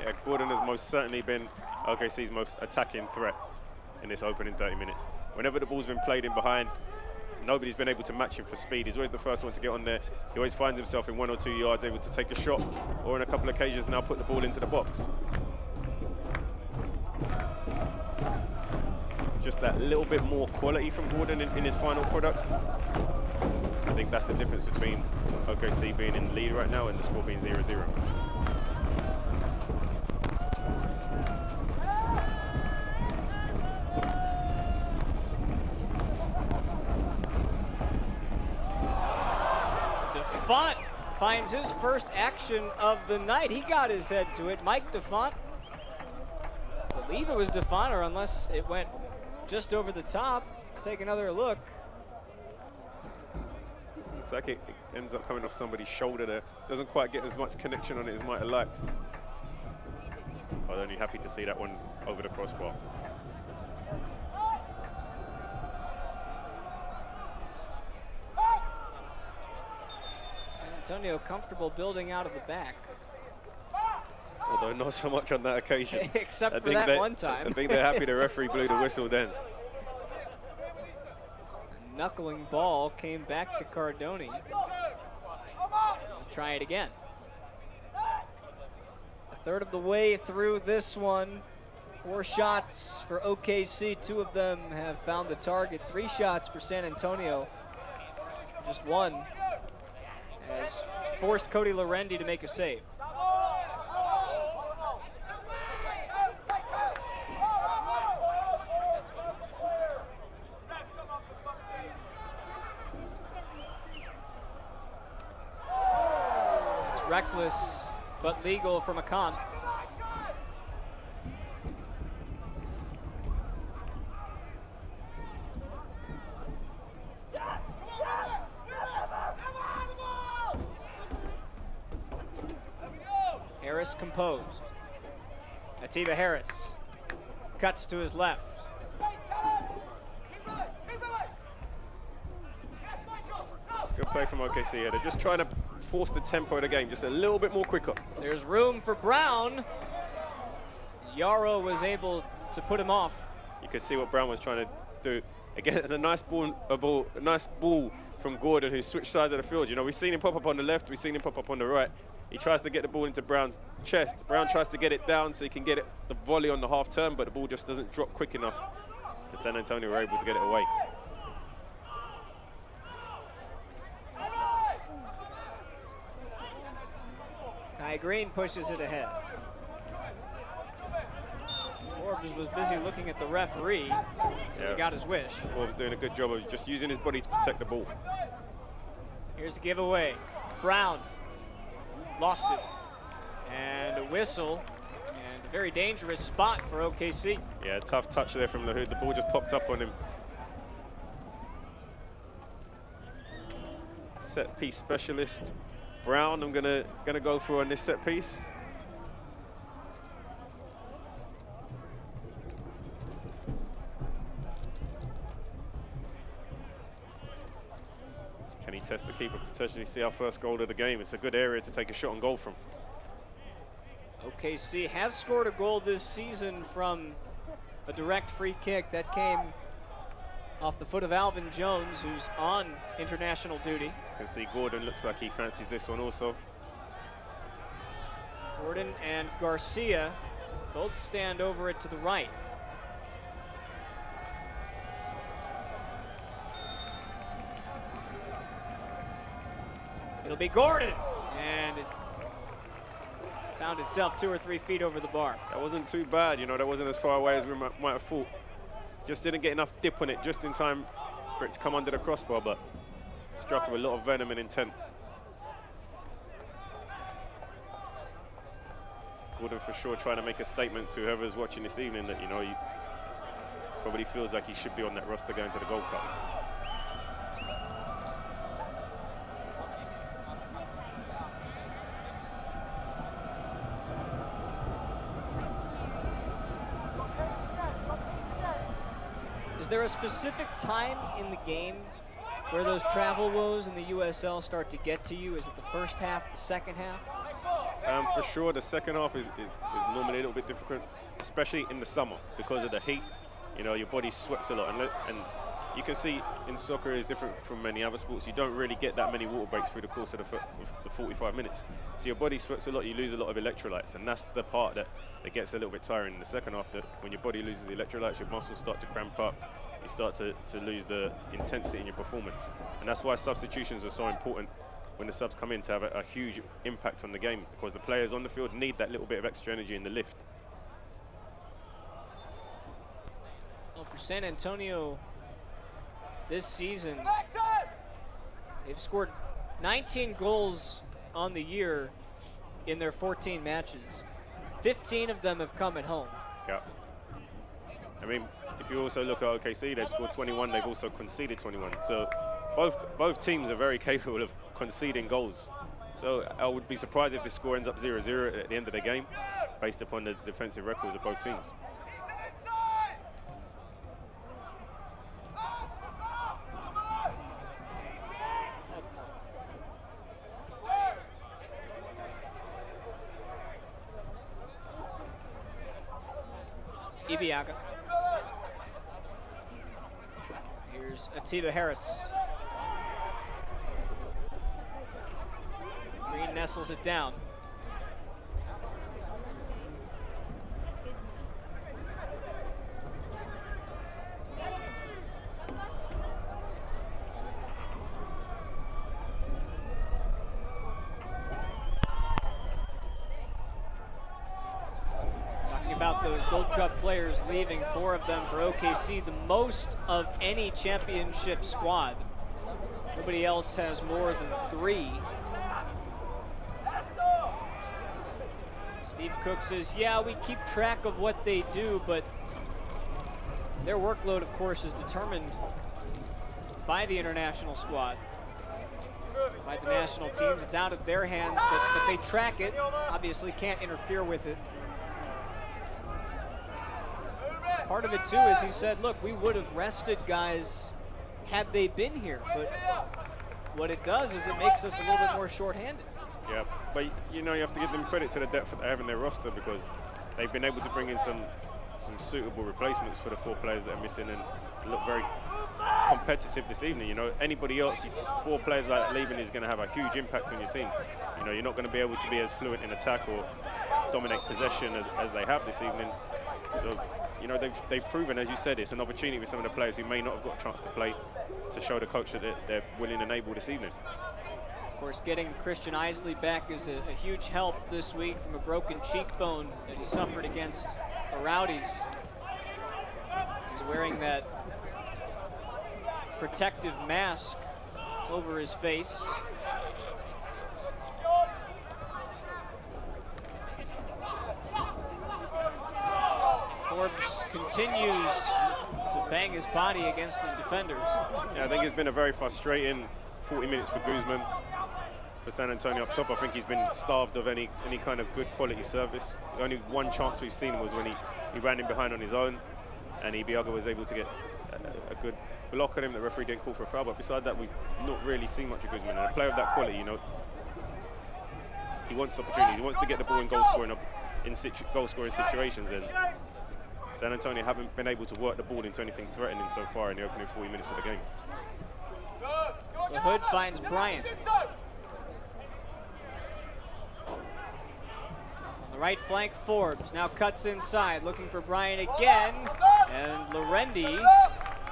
Yeah, Gordon has most certainly been OKC's most attacking threat in this opening 30 minutes. Whenever the ball's been played in behind, nobody's been able to match him for speed. He's always the first one to get on there. He always finds himself in 1 or 2 yards, able to take a shot, or in a couple of occasions now put the ball into the box. Just that little bit more quality from Gordon in his final product. I think that's the difference between OKC being in the lead right now and the score being 0-0. DeFont finds his first action of the night. He got his head to it. Mike DeFont. I believe it was DeFont, or unless it went just over the top. Let's take another look. It's like it ends up coming off somebody's shoulder there. Doesn't quite get as much connection on it as might have liked. I was only happy to see that one over the crossbar. San Antonio comfortable building out of the back. Although not so much on that occasion. Except for that one time. I think they're happy the referee blew the whistle then. A knuckling ball came back to Cardone. Try it again. A third of the way through this one. 4 shots for OKC. 2 of them have found the target. 3 shots for San Antonio. Just 1 has forced Cody Lorendi to make a save. Reckless, but legal from Akan. Harris composed. Atiba Harris cuts to his left. Good play from OKC here. They're just trying to force the tempo of the game just a little bit more quicker. There's room for Brown. Yarrow was able to put him off. You could see what Brown was trying to do. Again, a nice ball from Gordon, who switched sides of the field. You know, we've seen him pop up on the left, we've seen him pop up on the right. He tries to get the ball into Brown's chest. Brown tries to get it down so he can get it the volley on the half turn, but the ball just doesn't drop quick enough. And San Antonio were able to get it away. Kai Green pushes it ahead. Forbes was busy looking at the referee until he got his wish. Forbes doing a good job of just using his body to protect the ball. Here's the giveaway. Brown lost it. And a whistle. And a very dangerous spot for OKC. Yeah, tough touch there from the hood. The ball just popped up on him. Set piece specialist Brown, I'm gonna go for on this set piece. Can he test the keeper, potentially see our first goal of the game? It's a good area to take a shot on goal from. OKC has scored a goal this season from a direct free kick that came off the foot of Alvin Jones, who's on international duty. You can see Gordon looks like he fancies this one also. Gordon and Garcia both stand over it to the right. It'll be Gordon, and it found itself 2 or 3 feet over the bar. That wasn't too bad, you know, that wasn't as far away as we might have thought. Just didn't get enough dip on it just in time for it to come under the crossbar, but struck with a lot of venom and intent. Gordon for sure trying to make a statement to whoever's watching this evening that, you know, he probably feels like he should be on that roster going to the Gold Cup. Is there a specific time in the game where those travel woes in the USL start to get to you? Is it the first half, the second half? For sure, the second half is normally a little bit difficult, especially in the summer because of the heat. You know, your body sweats a lot, and you can see in soccer is different from many other sports. You don't really get that many water breaks through the course of the 45 minutes. So your body sweats a lot, you lose a lot of electrolytes, and that's the part that gets a little bit tiring in the second half. That when your body loses the electrolytes, your muscles start to cramp up, you start to lose the intensity in your performance. And that's why substitutions are so important when the subs come in, to have a huge impact on the game, because the players on the field need that little bit of extra energy in the lift. Well, for San Antonio this season, they've scored 19 goals on the year in their 14 matches. 15 of them have come at home. Yeah. I mean, if you also look at OKC, they've scored 21, they've also conceded 21. So both teams are very capable of conceding goals. So I would be surprised if the score ends up 0-0 at the end of the game, based upon the defensive records of both teams. Ibiaga. Here's Atiba Harris. Green nestles it down. About those Gold Cup players leaving, 4 of them for OKC, the most of any championship squad. Nobody else has more than 3. Steve Cook says, yeah, we keep track of what they do, but their workload, of course, is determined by the international squad, by the national teams. It's out of their hands, but they track it, obviously can't interfere with it. Part of it, too, is he said, look, we would have rested guys had they been here, but what it does is it makes us a little bit more shorthanded. Yeah, but you know, you have to give them credit to the depth that they have in their roster, because they've been able to bring in some suitable replacements for the 4 players that are missing, and look very competitive this evening. You know, anybody else, 4 players like that leaving is going to have a huge impact on your team. You know, you're not going to be able to be as fluent in attack or dominate possession as they have this evening. So, you know, they've proven, as you said, it's an opportunity with some of the players who may not have got a chance to play, to show the coach that they're willing and able this evening. Of course, getting Christian Isley back is a huge help this week from a broken cheekbone that he suffered against the Rowdies. He's wearing that protective mask over his face. Forbes continues to bang his body against his defenders. Yeah, I think it's been a very frustrating 40 minutes for Guzman, for San Antonio up top. I think he's been starved of any kind of good quality service. The only one chance we've seen was when he ran in behind on his own, and Ibiaga was able to get a good block on him. The referee didn't call for a foul, but beside that, we've not really seen much of Guzman. And a player of that quality, you know, he wants opportunities. He wants to get the ball in goal-scoring situations, and San Antonio haven't been able to work the ball into anything threatening so far in the opening 40 minutes of the game. The Hood finds Bryant. On the right flank, Forbes now cuts inside, looking for Bryant again, and Lorendi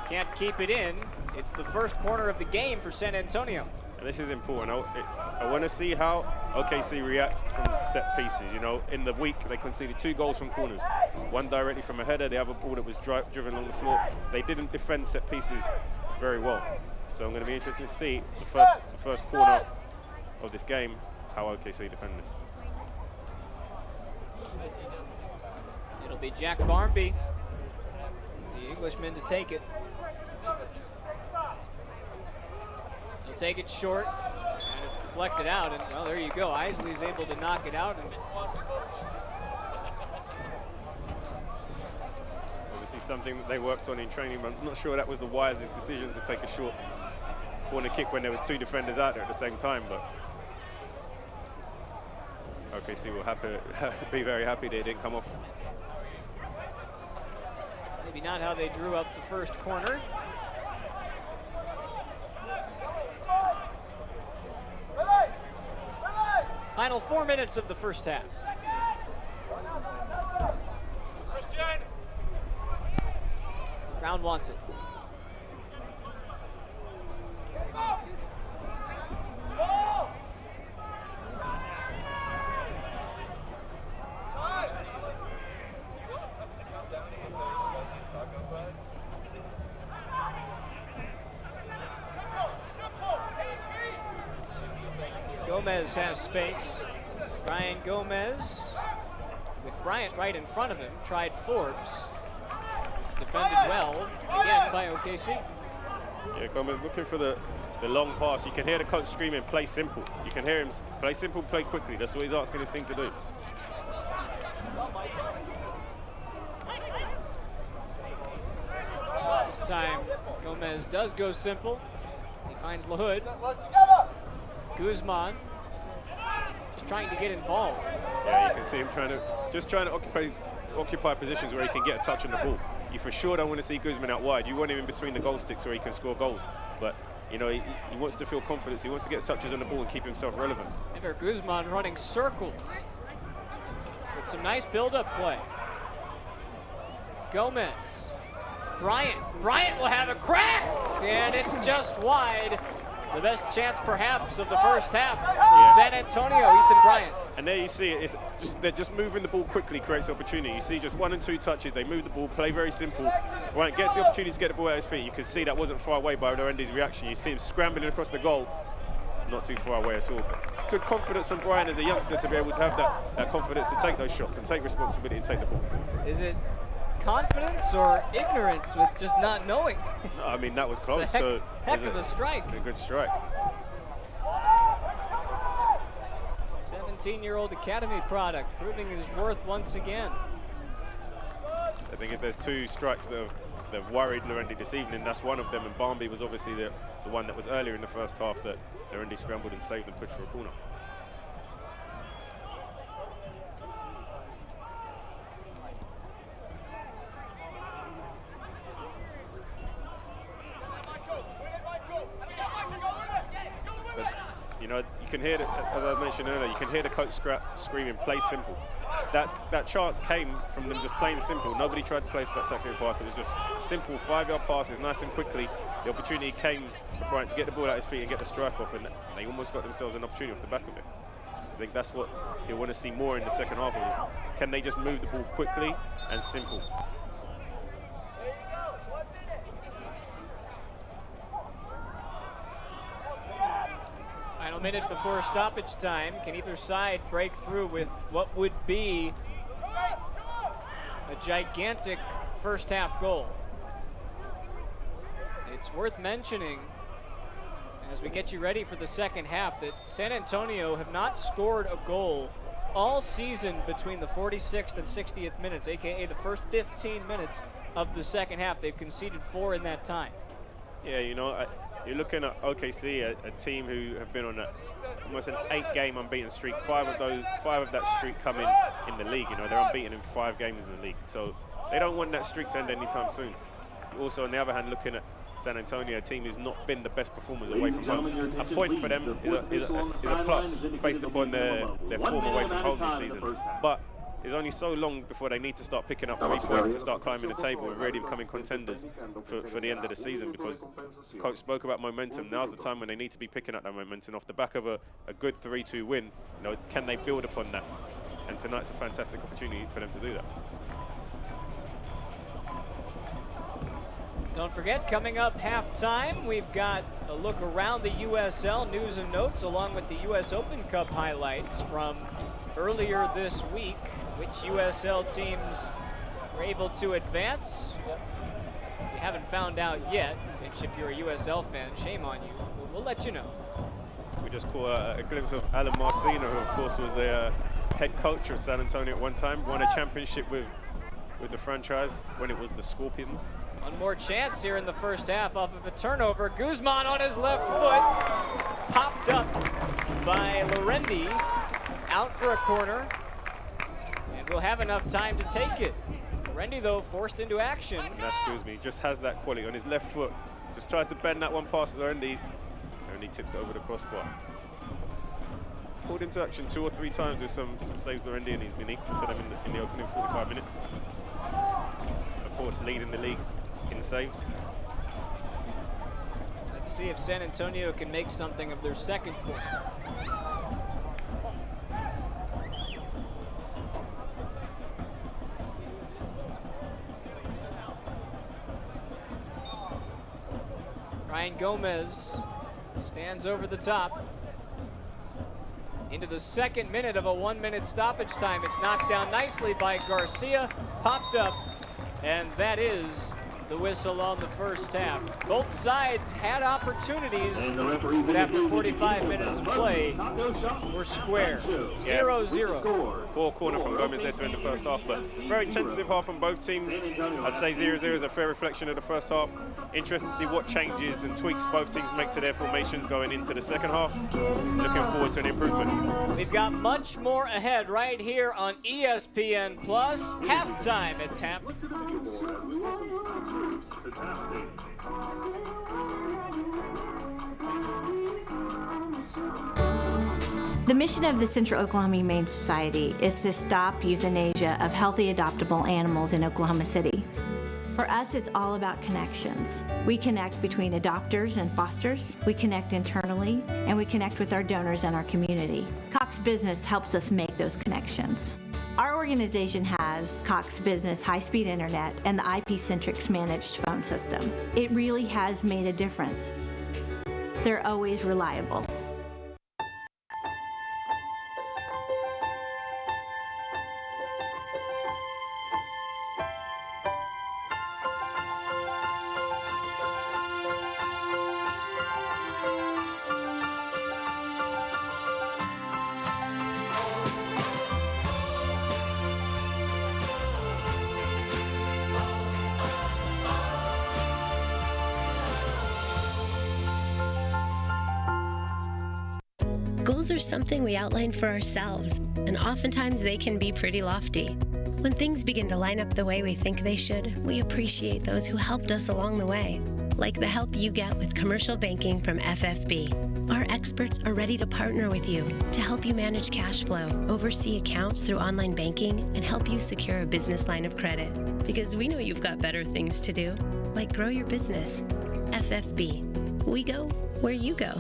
can't keep it in. It's the first corner of the game for San Antonio. And this is important. I want to see how OKC react from set pieces. You know, in the week, they conceded 2 goals from corners. One directly from a header, the other ball that was driven along the floor. They didn't defend set pieces very well. So I'm going to be interested to see the first corner of this game, how OKC defend this. It'll be Jack Barmby, the Englishman, to take it. He'll take it short, and it's deflected out, and well, there you go. Isley's able to knock it out. And obviously something that they worked on in training, but I'm not sure that was the wisest decision to take a short corner kick when there was 2 defenders out there at the same time, but OKC will be very happy they didn't come off. Maybe not how they drew up the first corner. Final 4 minutes of the first half. Brown wants it. Gomez has space. Brian Gomez, with Bryant right in front of him, tried Forbes. It's defended well, again by OKC. Yeah, Gomez looking for the long pass. You can hear the coach screaming, play simple. You can hear him, play simple, play quickly. That's what he's asking his team to do. This time, Gomez does go simple. He finds LaHood. Guzman just trying to get involved. Yeah, you can see him trying to occupy positions where he can get a touch on the ball. You for sure don't want to see Guzman out wide. You want him in between the goal sticks where he can score goals. But, you know, he wants to feel confidence. He wants to get touches on the ball and keep himself relevant. Ever Guzman running circles with some nice build-up play. Gomez. Bryant will have a crack, and it's just wide. The best chance, perhaps, of the first half for San Antonio, Ethan Bryant. And there you see it. They're just moving the ball quickly, creates opportunity. You see just 1 and 2 touches. They move the ball, play very simple. Bryant gets the opportunity to get the ball at his feet. You can see that wasn't far away by Lorendi's reaction. You see him scrambling across the goal. Not too far away at all. It's good confidence from Bryant as a youngster to be able to have that confidence to take those shots and take responsibility and take the ball. Is it confidence or ignorance with just not knowing? No, I mean, that was close. It's a heck of a strike. It's a good strike. 17-year-old academy product, proving his worth once again. I think if there's 2 strikes that have worried Lorendi this evening, that's one of them, and Barnby was obviously the one that was earlier in the first half that Lorendi scrambled and saved and pushed for a corner. You know, you can hear, as I mentioned earlier, you can hear the coach screaming, play simple. That chance came from them just playing simple. Nobody tried to play a spectacular pass. It was just simple 5-yard passes, nice and quickly. The opportunity came for Bryant to get the ball at his feet and get the strike off, and they almost got themselves an opportunity off the back of it. I think that's what you'll want to see more in the second half. Is can they just move the ball quickly and simple? Final minute before stoppage time. Can either side break through with what would be a gigantic first half goal? It's worth mentioning, as we get you ready for the second half, that San Antonio have not scored a goal all season between the 46th and 60th minutes, aka the first 15 minutes of the second half. They've conceded 4 in that time. Yeah, you know, you're looking at OKC, a team who have been on almost an 8-game unbeaten streak. 5 of that streak coming in the league. You know, they're unbeaten in 5 games in the league, so they don't want that streak to end anytime soon. Also, on the other hand, looking at San Antonio, a team who's not been the best performers away from home. A point for them is a plus based upon their form away from home this season. But it's only so long before they need to start picking up 3 points to start climbing the table and really becoming contenders for the end of the season, because the coach spoke about momentum. Now's the time when they need to be picking up that momentum off the back of a good 3-2 win. You know, can they build upon that? And tonight's a fantastic opportunity for them to do that. Don't forget, coming up halftime, we've got a look around the USL news and notes along with the US Open Cup highlights from earlier this week. Which USL teams were able to advance? We haven't found out yet, which if you're a USL fan, shame on you. We'll let you know. We just caught a glimpse of Alan Marcina, who of course was the head coach of San Antonio at one time, won a championship with the franchise when it was the Scorpions. One more chance here in the first half off of a turnover. Guzman on his left foot. Popped up by Lorendi. Out for a corner. And we'll have enough time to take it. Lorendi, though, forced into action. And that's Guzman. He just has that quality on his left foot. Just tries to bend that one past Lorendi. Lorendi tips it over the crossbar. Called into action 2 or 3 times with some saves Lorendi, and he's been equal to them in the opening 45 minutes. Of course, leading the leagues in saves. Let's see if San Antonio can make something of their second quarter. Ryan Gomez stands over the top. Into the second minute of a 1-minute stoppage time. It's knocked down nicely by Garcia, popped up, and that is the whistle on the first half. Both sides had opportunities, but after 45 minutes of play, we're square. 0-0. Poor corner from Gomez there to end the first half, but very tentative half on both teams. I'd say 0-0 is a fair reflection of the first half. Interested to see what changes and tweaks both teams make to their formations going into the second half. Looking forward to an improvement. We've got much more ahead right here on ESPN Plus. Halftime at TAP. The mission of the Central Oklahoma Humane Society is to stop euthanasia of healthy adoptable animals in Oklahoma City. For us, it's all about connections. We connect between adopters and fosters, we connect internally, and we connect with our donors and our community. Cox Business helps us make those connections. Our organization has Cox Business high-speed internet and the IP-Centrix managed phone system. It really has made a difference. They're always reliable. Goals are something we outline for ourselves, and oftentimes they can be pretty lofty. When things begin to line up the way we think they should, we appreciate those who helped us along the way, like the help you get with commercial banking from FFB. Our experts are ready to partner with you to help you manage cash flow, oversee accounts through online banking, and help you secure a business line of credit. Because we know you've got better things to do, like grow your business. FFB. We go where you go.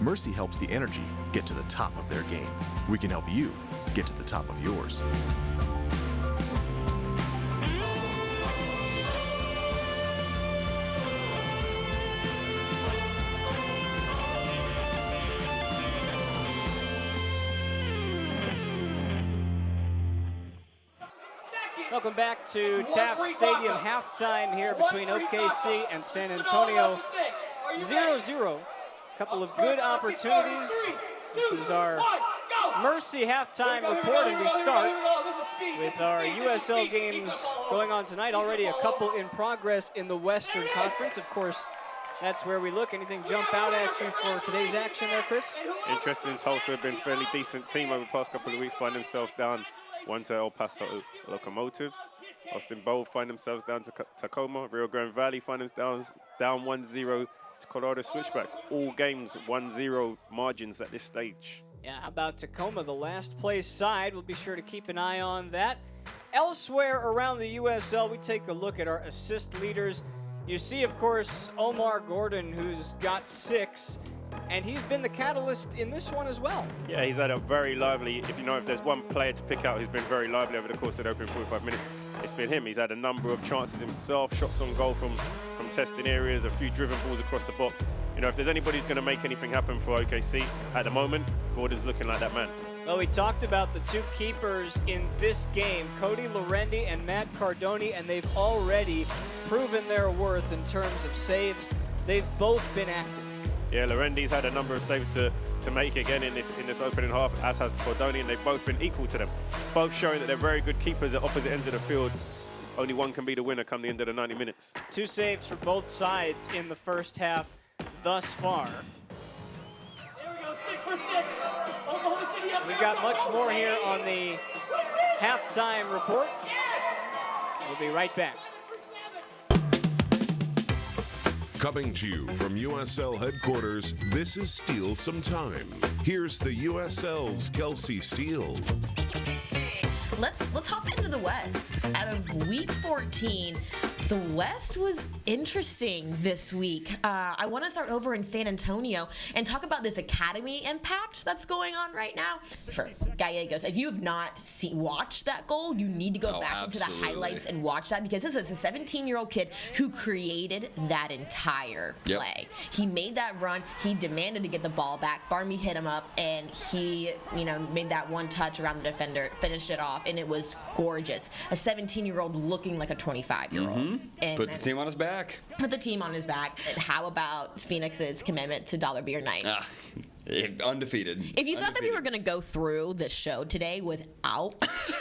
Mercy helps the energy get to the top of their game. We can help you get to the top of yours. Welcome back to Taft Stadium. Halftime here between OKC and San Antonio. 0-0. Couple of good opportunities. This is our Mercy halftime report, and we start with our USL games going on tonight. Already a couple in progress in the Western Conference. Of course, that's where we look. Anything jump out at you for today's action there, Chris? Interesting. Tulsa have been a fairly decent team over the past couple of weeks, find themselves down 1 to El Paso Locomotive. Austin Bowl find themselves down to Tacoma. Rio Grande Valley find themselves down 1-0 to Colorado Switchbacks. All games 1-0 margins at this stage. Yeah, how about Tacoma, the last place side? We'll be sure to keep an eye on that. Elsewhere around the USL, we take a look at our assist leaders. You see, of course, Omar Gordon, who's got 6, and he's been the catalyst in this one as well. Yeah, he's had a very lively, if there's one player to pick out who's been very lively over the course of the opening 45 minutes, it's been him. He's had a number of chances himself, shots on goal from testing areas, a few driven balls across the box. If there's anybody who's going to make anything happen for OKC at the moment, Gordon's looking like that man. Well, we talked about the 2 keepers in this game, Cody Lorendi and Matt Cardoni, and they've already proven their worth in terms of saves. They've both been active. Yeah, Lorendi's had a number of saves to to make again in this opening half, as has Cordoni, and they've both been equal to them. Both showing that they're very good keepers at opposite ends of the field. Only one can be the winner come the end of the 90 minutes. 2 saves for both sides in the first half thus far. There we go, 6 for 6. Oklahoma City up. We've got much more here on the halftime report. We'll be right back. Coming to you from USL headquarters, this is Steal Some Time. Here's the USL's Kelsey Steele. Let's hop into the West. Out of week 14, the West was interesting this week. I want to start over in San Antonio and talk about this academy impact that's going on right now for Gallegos. If you have not watched that goal, you need to go back into the highlights and watch that, because this is a 17-year-old kid who created that entire play. He made that run. He demanded to get the ball back. Barmy hit him up, and he, made that one touch around the defender, finished it off, and it was gorgeous. A 17-year-old looking like a 25-year-old. And put the team on his back. Put the team on his back. And how about Phoenix's commitment to Dollar Beer Night? Undefeated. If you thought that we were going to go through the show today without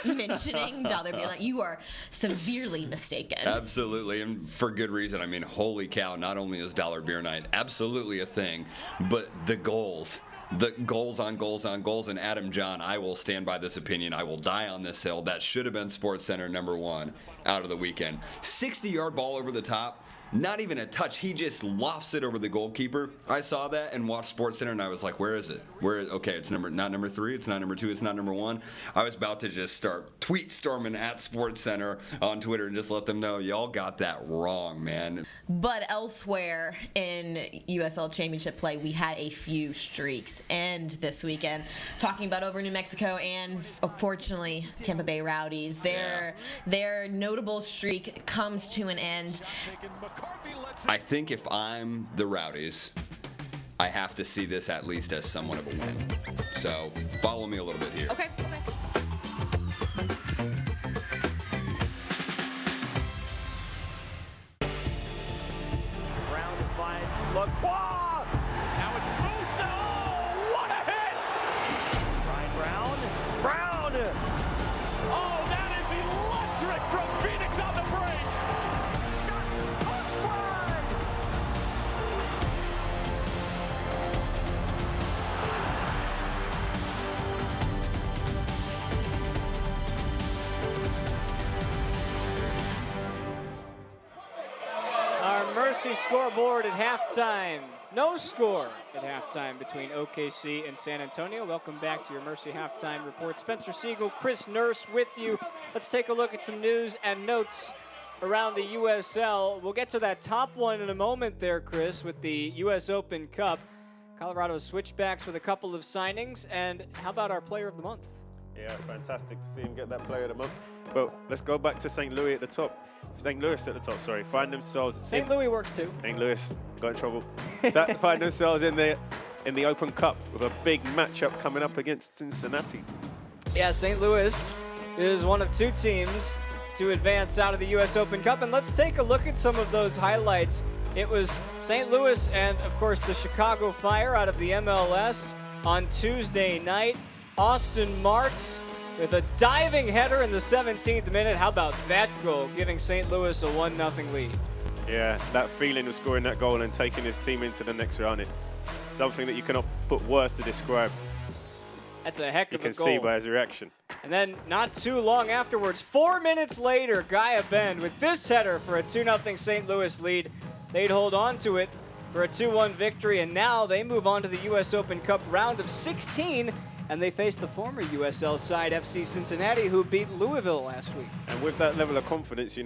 mentioning Dollar Beer Night, you are severely mistaken. Absolutely, and for good reason. I mean, holy cow, not only is Dollar Beer Night absolutely a thing, but the goals. The goals on goals on goals, and Adam John, I will stand by this opinion. I will die on this hill. That should have been SportsCenter #1 out of the weekend. 60-yard ball over the top. Not even a touch. He just lofts it over the goalkeeper. I saw that and watched SportsCenter, and I was like, where is it? Okay, it's not number 3, it's not number 2, it's not number 1. I was about to just start tweet storming at SportsCenter on Twitter and just let them know, y'all got that wrong, man. But elsewhere in USL Championship play, we had a few streaks end this weekend. Talking about over New Mexico and, unfortunately, Tampa Bay Rowdies. Their notable streak comes to an end. I think if I'm the Rowdies, I have to see this at least as somewhat of a win. So follow me a little bit here. Okay. Round of 5. Lacroix! Now it's Musa! Oh, what a hit! Ryan Brown. Oh, that is electric from Phoenix on the break! Mercy scoreboard at halftime. No score at halftime between OKC and San Antonio. Welcome back to your Mercy halftime report. Spencer Siegel, Chris Nurse with you. Let's take a look at some news and notes around the USL. We'll get to that top one in a moment there, Chris, with the US Open Cup. Colorado Switchbacks with a couple of signings. And how about our player of the month? Yeah, fantastic to see him get that player of the month. But let's go back to St. Louis at the top. St. Louis at the top, sorry. Find themselves... St. Louis works too. St. Louis got in trouble. Find themselves in the Open Cup with a big matchup coming up against Cincinnati. Yeah, St. Louis is one of 2 teams to advance out of the US Open Cup. And let's take a look at some of those highlights. It was St. Louis and, of course, the Chicago Fire out of the MLS on Tuesday night. Austin Martz with a diving header in the 17th minute. How about that goal, giving St. Louis a 1-0 lead? Yeah, that feeling of scoring that goal and taking his team into the next round. It's something that you cannot put words to describe. That's a heck of a goal. You can see by his reaction. And then not too long afterwards, 4 minutes later, Gaia Bend with this header for a 2-0 St. Louis lead. They'd hold on to it for a 2-1 victory, and now they move on to the US Open Cup round of 16. And they face the former USL side, FC Cincinnati, who beat Louisville last week. And with that level of confidence, you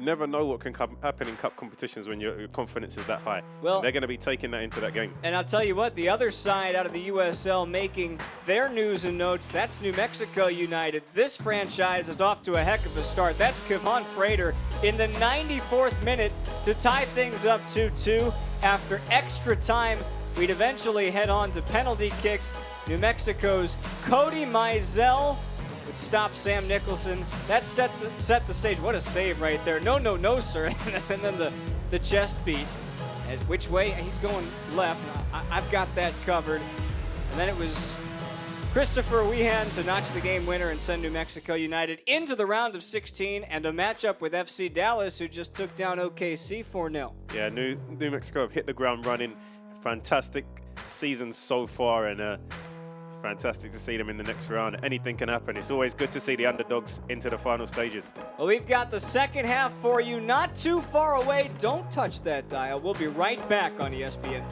never know what can happen in cup competitions when your confidence is that high. Well, and they're going to be taking that into that game. And I'll tell you what, the other side out of the USL making their news and notes, that's New Mexico United. This franchise is off to a heck of a start. That's Kevon Frater in the 94th minute to tie things up 2-2. After extra time, we'd eventually head on to penalty kicks. New Mexico's Cody Mizell would stop Sam Nicholson. That set the stage. What a save right there. No, sir. And then the chest beat. And which way? He's going left. I've got that covered. And then it was Christopher Wehan to notch the game winner and send New Mexico United into the round of 16 and a matchup with FC Dallas, who just took down OKC 4-0. Yeah, New Mexico have hit the ground running. Fantastic season so far, and fantastic to see them in the next round. Anything can happen. It's always good to see the underdogs into the final stages. Well, we've got the second half for you not too far away. Don't touch that dial. We'll be right back on ESPN+.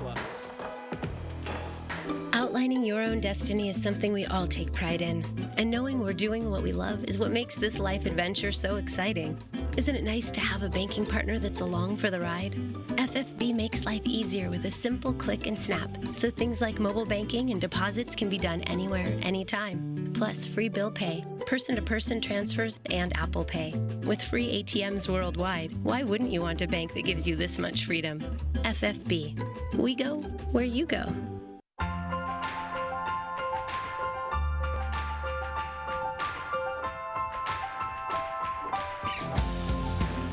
Outlining your own destiny is something we all take pride in. And knowing we're doing what we love is what makes this life adventure so exciting. Isn't it nice to have a banking partner that's along for the ride? FFB makes life easier with a simple click and snap, so things like mobile banking and deposits can be done anywhere, anytime. Plus free bill pay, person-to-person transfers, and Apple Pay. With free ATMs worldwide, why wouldn't you want a bank that gives you this much freedom? FFB. We go where you go.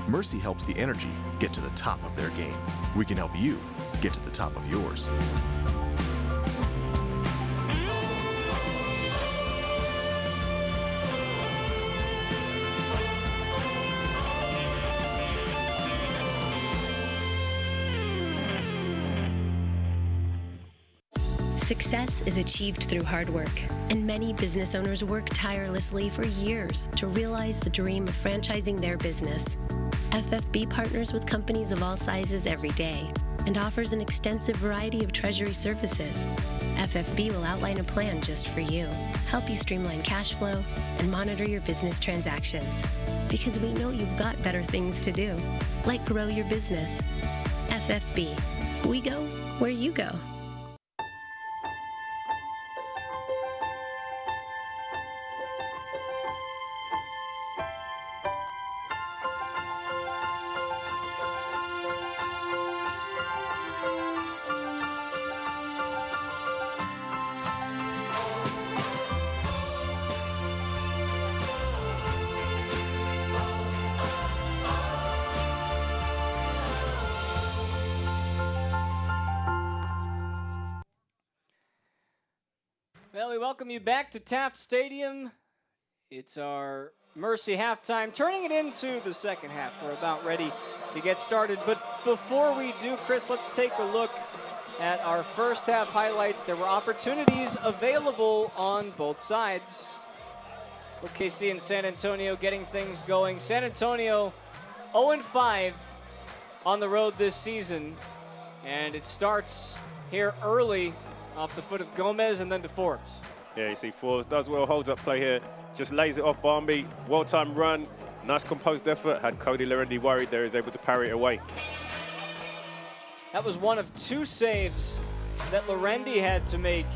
Mercy helps the energy get to the top of their game. We can help you get to the top of yours. Success is achieved through hard work, and many business owners work tirelessly for years to realize the dream of franchising their business. FFB partners with companies of all sizes every day and offers an extensive variety of treasury services. FFB will outline a plan just for you, help you streamline cash flow, and monitor your business transactions. Because we know you've got better things to do, like grow your business. FFB. We go where you go. Well, we welcome you back to Taft Stadium. It's our Mercy halftime, turning it into the second half. We're about ready to get started. But before we do, Chris, let's take a look at our first half highlights. There were opportunities available on both sides. OKC and San Antonio getting things going. San Antonio 0-5 on the road this season. And it starts here early off the foot of Gomez and then to Forbes. Yeah, you see Forbes does well, holds up play here, just lays it off Barmby. Well-timed run, nice composed effort. Had Cody Lorendi worried there, is able to parry it away. That was one of two saves that Lorendi had to make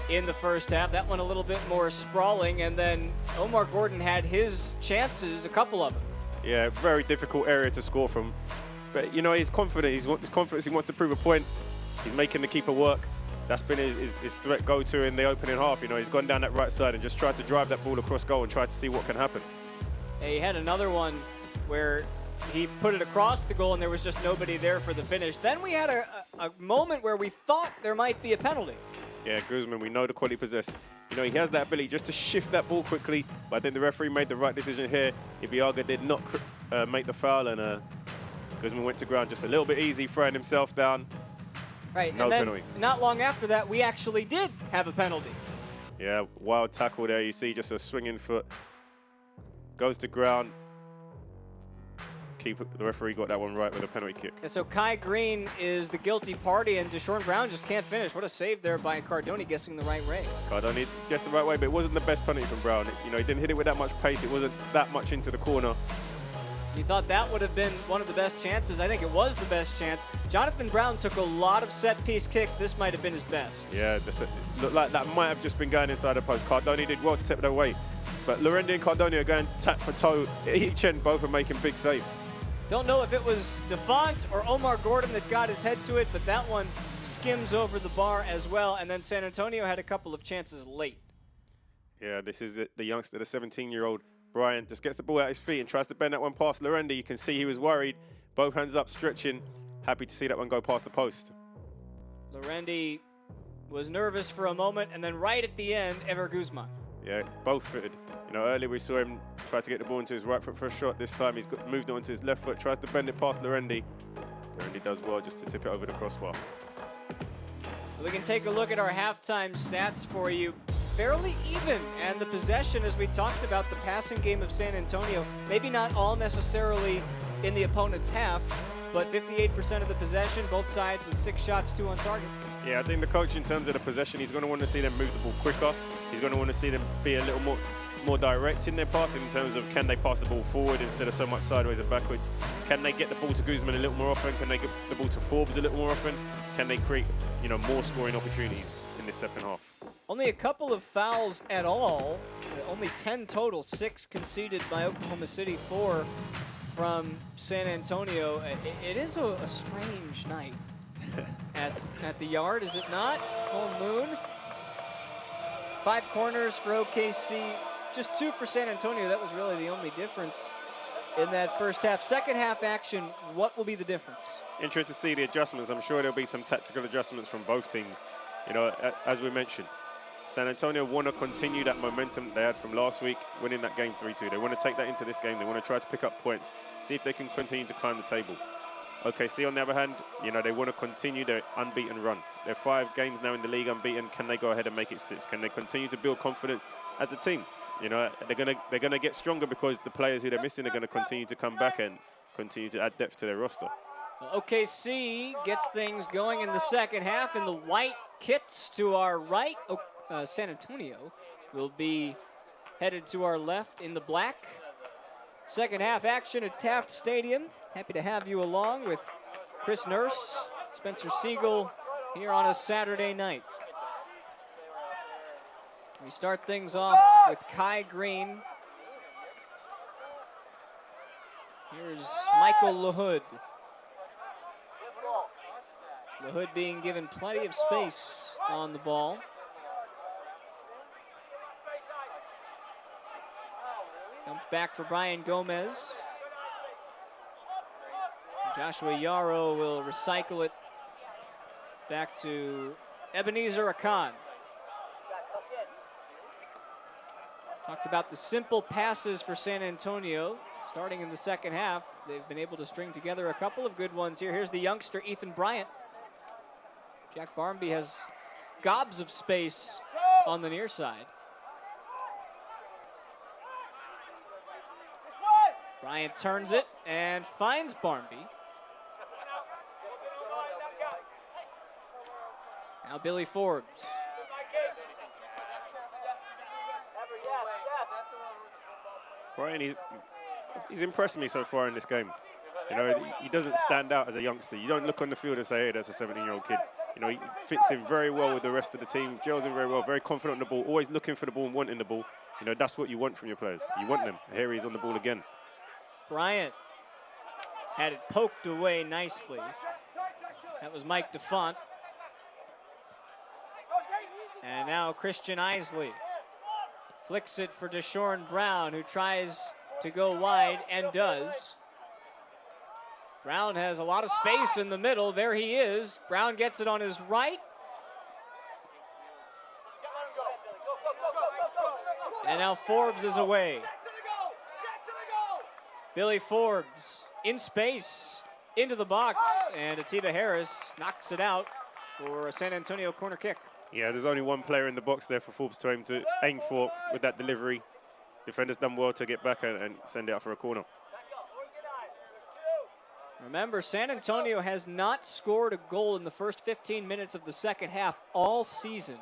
in the first half. That one a little bit more sprawling, and then Omar Gordon had his chances, a couple of them. Yeah, very difficult area to score from. But, you know, he's confident. He's confident he wants to prove a point. He's making the keeper work. That's been his threat go-to in the opening half. You know, he's gone down that right side and just tried to drive that ball across goal and try to see what can happen. He had another one where he put it across the goal and there was just nobody there for the finish. Then we had a moment where we thought there might be a penalty. Yeah, Guzman, we know the quality possess. You know, he has that ability just to shift that ball quickly, but I think the referee made the right decision here. Ibiaga did not make the foul, and Guzman went to ground just a little bit easy, throwing himself down. Right, no and then penalty. Not long after that, we actually did have a penalty. Yeah, wild tackle there. You see just a swinging foot. Goes to ground. The referee got that one right with a penalty kick. And so Kai Green is the guilty party, and Deshaun Brown just can't finish. What a save there by Cardoni, guessing the right way. Cardoni guessed the right way, but it wasn't the best penalty from Brown. You know, he didn't hit it with that much pace. It wasn't that much into the corner. You thought that would have been one of the best chances. I think it was the best chance. Jonathan Brown took a lot of set-piece kicks. This might have been his best. Yeah, looked like that might have just been going inside the post. Cardoni did well to step that away. But Lorendi and Cardoni are going tap for toe. Each end, both are making big saves. Don't know if it was Defont or Omar Gordon that got his head to it, but that one skims over the bar as well. And then San Antonio had a couple of chances late. Yeah, this is the youngster, the 17-year-old. Brian just gets the ball at his feet and tries to bend that one past Lorendi. You can see he was worried. Both hands up, stretching. Happy to see that one go past the post. Lorendi was nervous for a moment, and then right at the end, Ever Guzman. Yeah, both footed. You know, earlier we saw him try to get the ball into his right foot for a shot. This time he's moved it onto his left foot, tries to bend it past Lorendi. Lorendi does well just to tip it over the crossbar. We can take a look at our halftime stats for you. Fairly even, and the possession, as we talked about, the passing game of San Antonio, maybe not all necessarily in the opponent's half, but 58% of the possession, both sides with 6 shots, 2 on target. Yeah, I think the coach, in terms of the possession, he's going to want to see them move the ball quicker. He's going to want to see them be a little more direct in their passing, in terms of can they pass the ball forward instead of so much sideways and backwards. Can they get the ball to Guzman a little more often? Can they get the ball to Forbes a little more often? Can they create, more scoring opportunities in this second half? Only a couple of fouls at all. Only 10 total, 6 conceded by Oklahoma City, 4 from San Antonio. It is a strange night at the Yard, is it not? Full moon. 5 corners for OKC, just 2 for San Antonio. That was really the only difference in that first half. Second half action, what will be the difference? Interested to see the adjustments. I'm sure there'll be some tactical adjustments from both teams. As we mentioned, San Antonio want to continue that momentum they had from last week, winning that game 3-2. They want to take that into this game. They want to try to pick up points, see if they can continue to climb the table. OKC, on the other hand, they want to continue their unbeaten run. They're 5 games now in the league unbeaten. Can they go ahead and make it 6? Can they continue to build confidence as a team? They're gonna get stronger because the players who they're missing are going to continue to come back and continue to add depth to their roster. OKC gets things going in the second half in the white kits to our right. San Antonio will be headed to our left in the black. Second half action at Taft Stadium. Happy to have you along with Chris Nurse, Spencer Siegel here on a Saturday night. We start things off with Kai Green. Here's Michael LaHood. LaHood being given plenty of space on the ball. Comes back for Brian Gomez. Joshua Yarrow will recycle it back to Ebenezer Akan. Talked about the simple passes for San Antonio. Starting in the second half, they've been able to string together a couple of good ones here. Here's the youngster, Ethan Bryant. Jack Barmby has gobs of space on the near side. Bryant turns it and finds Barmby. Now Billy Forbes. Brian, he's impressed me so far in this game. He doesn't stand out as a youngster. You don't look on the field and say, hey, that's a 17-year-old kid. He fits in very well with the rest of the team, gels in very well, very confident on the ball, always looking for the ball and wanting the ball. That's what you want from your players. You want them. Here he's on the ball again. Bryant had it poked away nicely. That was Mike DeFont. And now Christian Isley flicks it for Deshaun Brown, who tries to go wide and does. Brown has a lot of space in the middle. There he is. Brown gets it on his right. And now Forbes is away. Billy Forbes in space, into the box, and Atiba Harris knocks it out for a San Antonio corner kick. Yeah, there's only one player in the box there for Forbes to aim for with that delivery. Defender's done well to get back and send it out for a corner. Remember, San Antonio has not scored a goal in the first 15 minutes of the second half all season.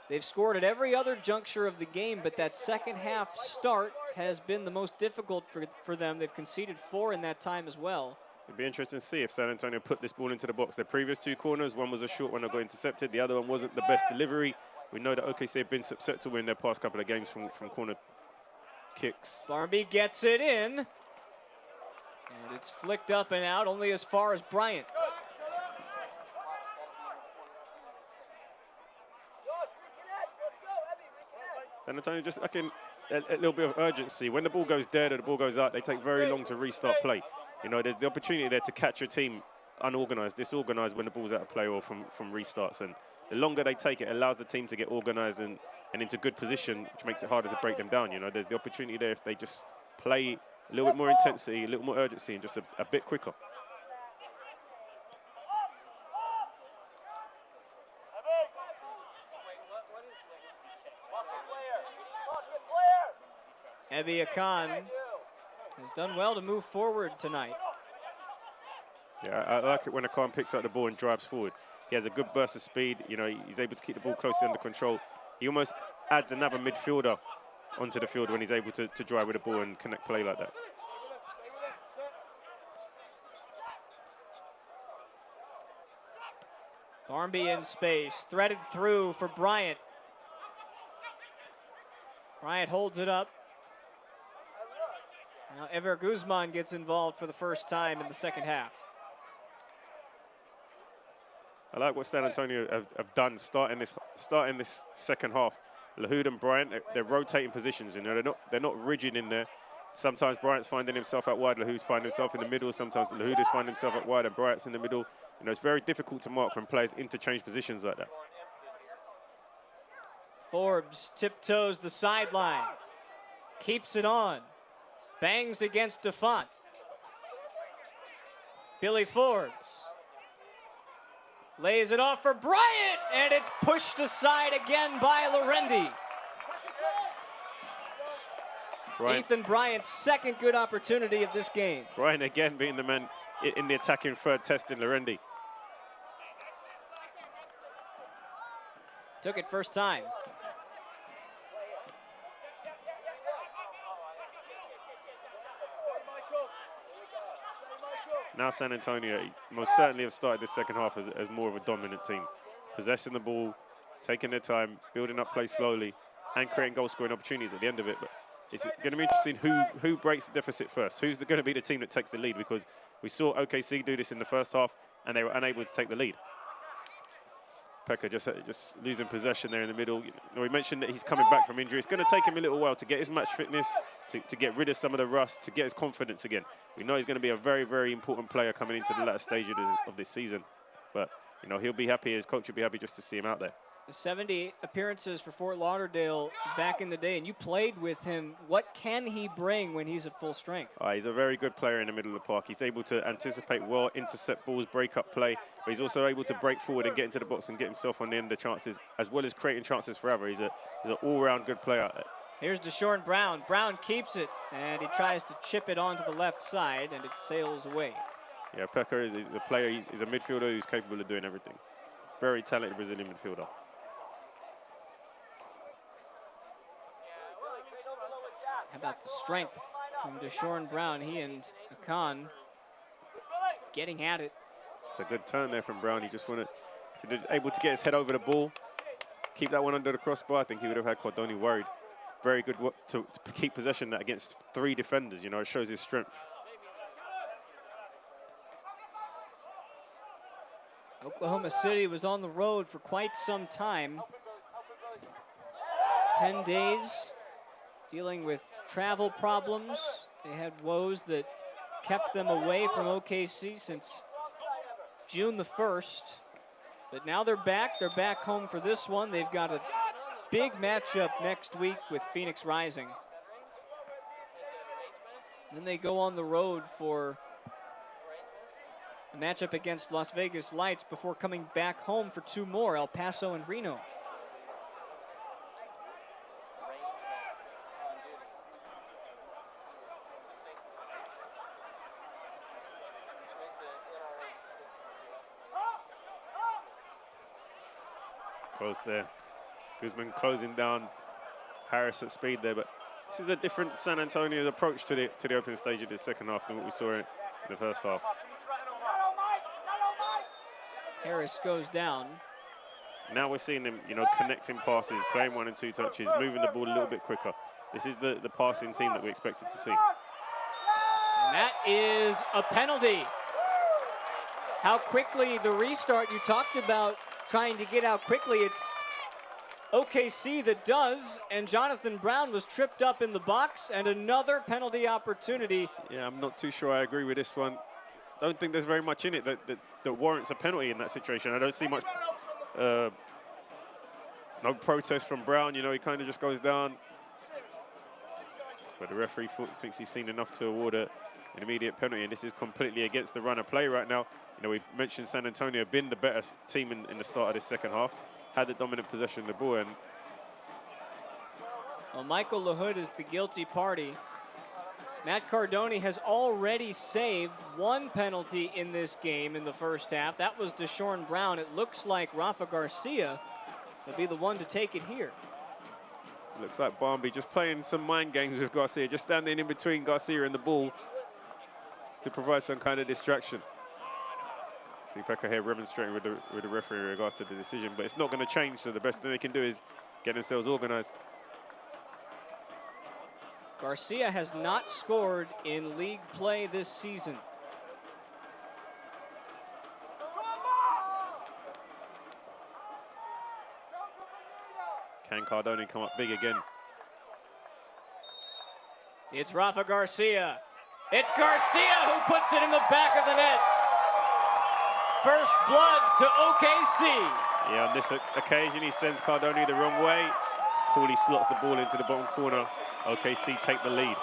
They've scored at every other juncture of the game, but that second half start has been the most difficult for them. They've conceded 4 in that time as well. It'd be interesting to see if San Antonio put this ball into the box. Their previous 2 corners, one was a short one that got intercepted. The other one wasn't the best delivery. We know that OKC have been susceptible in their past couple of games from corner kicks. Barmby gets it in. And it's flicked up and out, only as far as Bryant. San Antonio just lacking a little bit of urgency. When the ball goes dead or the ball goes out, they take very long to restart play. There's the opportunity there to catch your team unorganized, disorganized when the ball's out of play or from restarts. And the longer they take it, allows the team to get organized and into good position, which makes it harder to break them down. You know, there's the opportunity there if they just play a little bit more intensity, a little more urgency, and just a bit quicker. Ebi Akan has done well to move forward tonight. Yeah, I like it when Akan picks up the ball and drives forward. He has a good burst of speed. You know, he's able to keep the ball closely under control. He almost adds another midfielder onto the field when he's able to drive with the ball and connect play like that. Barmby in space, threaded through for Bryant. Bryant holds it up. Now Ever Guzman gets involved for the first time in the second half. I like what San Antonio have done starting this second half. Lahoud and Bryant, they're rotating positions. You know, they're not rigid in there. Sometimes Bryant's finding himself out wide, Lahoud's finding himself in the middle. Sometimes Lahoud is finding himself out wide and Bryant's in the middle. You know, it's very difficult to mark when players interchange positions like that. Forbes tiptoes the sideline, keeps it on, bangs against DeFont. Billy Forbes lays it off for Bryant, and it's pushed aside again by Lorendi. Ethan Bryant's second good opportunity of this game. Bryant again being the man in the attacking third, testing Lorendi. Took it first time. Now San Antonio most certainly have started this second half as more of a dominant team. Possessing the ball, taking their time, building up play slowly, and creating goal-scoring opportunities at the end of it. But it's going to be interesting who breaks the deficit first. Who's going to be the team that takes the lead? Because we saw OKC do this in the first half, and they were unable to take the lead. Pekka just losing possession there in the middle. You know, we mentioned that he's coming back from injury. It's going to take him a little while to get his match fitness, to get rid of some of the rust, to get his confidence again. We know he's going to be a very, very important player coming into the latter stage of this season. But, you know, he'll be happy, his coach will be happy just to see him out there. 70 appearances for Fort Lauderdale back in the day, and you played with him. What can he bring when he's at full strength? He's a very good player in the middle of the park. He's able to anticipate well, intercept balls, break up play, but he's also able to break forward and get into the box and get himself on the end of the chances, as well as creating chances for others. He's an all-round good player. Here's Deshorn Brown. Brown keeps it, and he tries to chip it onto the left side, and it sails away. Yeah, Pekka is the player. He's a midfielder who's capable of doing everything. Very talented Brazilian midfielder. How about the strength from Deshorn Brown? He and Akan getting at it. It's a good turn there from Brown. He just wanted, if he was able to get his head over the ball, keep that one under the crossbar, I think he would have had Cordoni worried. Very good to keep possession against 3 defenders. You know, it shows his strength. Oklahoma City was on the road for quite some time. 10 days dealing with travel problems. They had woes that kept them away from OKC since June the 1st. But now they're back. They're back home for this one. They've got a big matchup next week with Phoenix Rising. Then they go on the road for a matchup against Las Vegas Lights before coming back home for 2 more, El Paso and Reno. Close there. Guzman closing down Harris at speed there, but this is a different San Antonio approach to the opening stage of the second half than what we saw in the first half. Harris goes down. Now we're seeing them, you know, connecting passes, playing 1 and 2 touches, moving the ball a little bit quicker. This is the passing team that we expected to see. And that is a penalty. How quickly the restart you talked about, trying to get out quickly. It's OKC that does, and Jonathan Brown was tripped up in the box, and another penalty opportunity. Yeah, I'm not too sure I agree with this one. don't think there's very much in it that warrants a penalty in that situation. I don't see much, no protest from Brown. You know, he kind of just goes down. But the referee thinks he's seen enough to award an immediate penalty, and this is completely against the run of play right now. You know, we mentioned San Antonio been the better team in the start of this second half, had the dominant possession of the ball, and well, Michael LaHood is the guilty party. Matt Cardone has already saved one penalty in this game in the first half. That was Deshaun Brown. It looks like Rafa Garcia will be the one to take it here. Looks like Barmby just playing some mind games with Garcia, just standing in between Garcia and the ball to provide some kind of distraction. See Pekka here remonstrating with the referee in regards to the decision, but it's not going to change, so the best thing they can do is get themselves organized. Garcia has not scored in league play this season. Can Cardone come up big again? It's Rafa Garcia. It's Garcia who puts it in the back of the net. First blood to OKC. Yeah, on this occasion, he sends Cardone the wrong way. Cooley slots the ball into the bottom corner. OKC take the lead.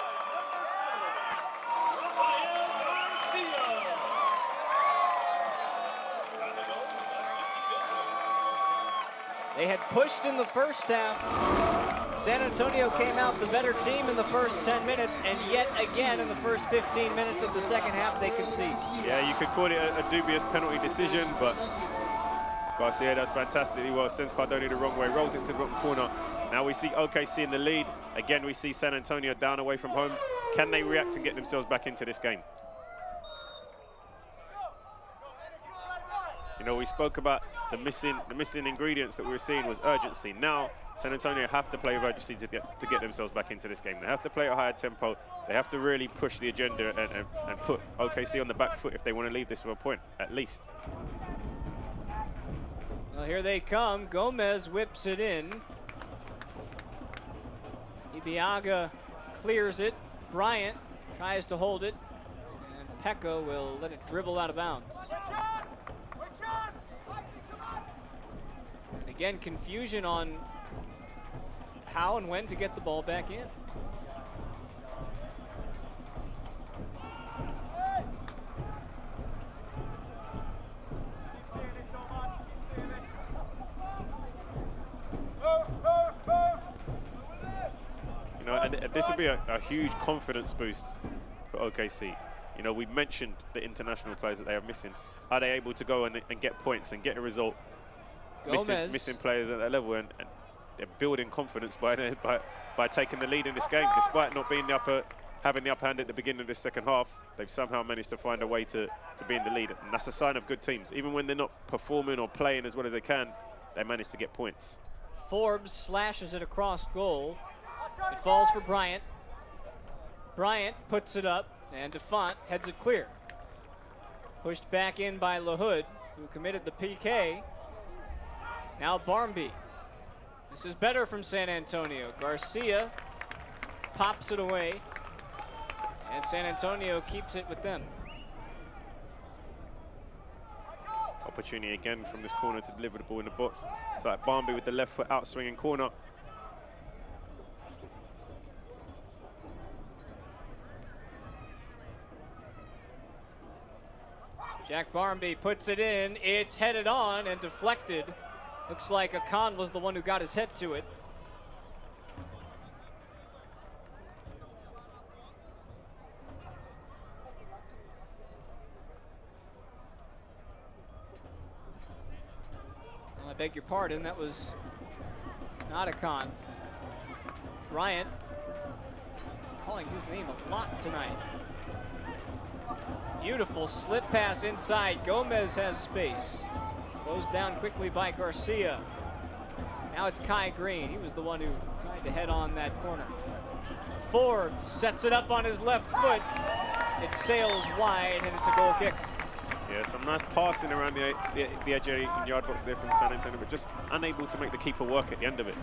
They had pushed in the first half. San Antonio came out the better team in the first 10 minutes, and yet again in the first 15 minutes of the second half, they concede. Yeah, you could call it a dubious penalty decision, but Garcia does fantastically well, sends Cardone the wrong way, rolls it into the bottom corner. Now we see OKC in the lead. Again, we see San Antonio down away from home. Can they react and get themselves back into this game? You know, we spoke about the missing ingredients that we were seeing was urgency. Now, San Antonio have to play with urgency to get themselves back into this game. They have to play at a higher tempo. They have to really push the agenda and put OKC on the back foot if they want to leave this with a point, at least. Well, here they come. Gomez whips it in. Ibiaga clears it. Bryant tries to hold it. And Pekka will let it dribble out of bounds. And again, confusion on how and when to get the ball back in. You know, and this would be a huge confidence boost for OKC. You know, we mentioned the international players that they are missing. Are they able to go and get points and get a result? Missing players at that level, and they're building confidence by taking the lead in this game, despite not being having the upper hand at the beginning of this second half. They've somehow managed to find a way to be in the lead, and that's a sign of good teams. Even when they're not performing or playing as well as they can, they manage to get points. Forbes slashes it across goal. It falls for Bryant. Bryant puts it up, and DeFont heads it clear. Pushed back in by LaHood, who committed the PK. Now Barmby. This is better from San Antonio. Garcia pops it away, and San Antonio keeps it with them. Opportunity again from this corner to deliver the ball in the box. It's like Barmby with the left foot out swinging corner. Jack Barmby puts it in. It's headed on and deflected. Looks like Akan was the one who got his head to it. Well, I beg your pardon, that was not Akan. Bryant calling his name a lot tonight. Beautiful slit pass inside. Gomez has space. Closed down quickly by Garcia. Now it's Kai Green. He was the one who tried to head on that corner. Forbes sets it up on his left foot. It sails wide, and it's a goal kick. Yeah, some nice passing around the edge of the yard box there from San Antonio, but just unable to make the keeper work at the end of it.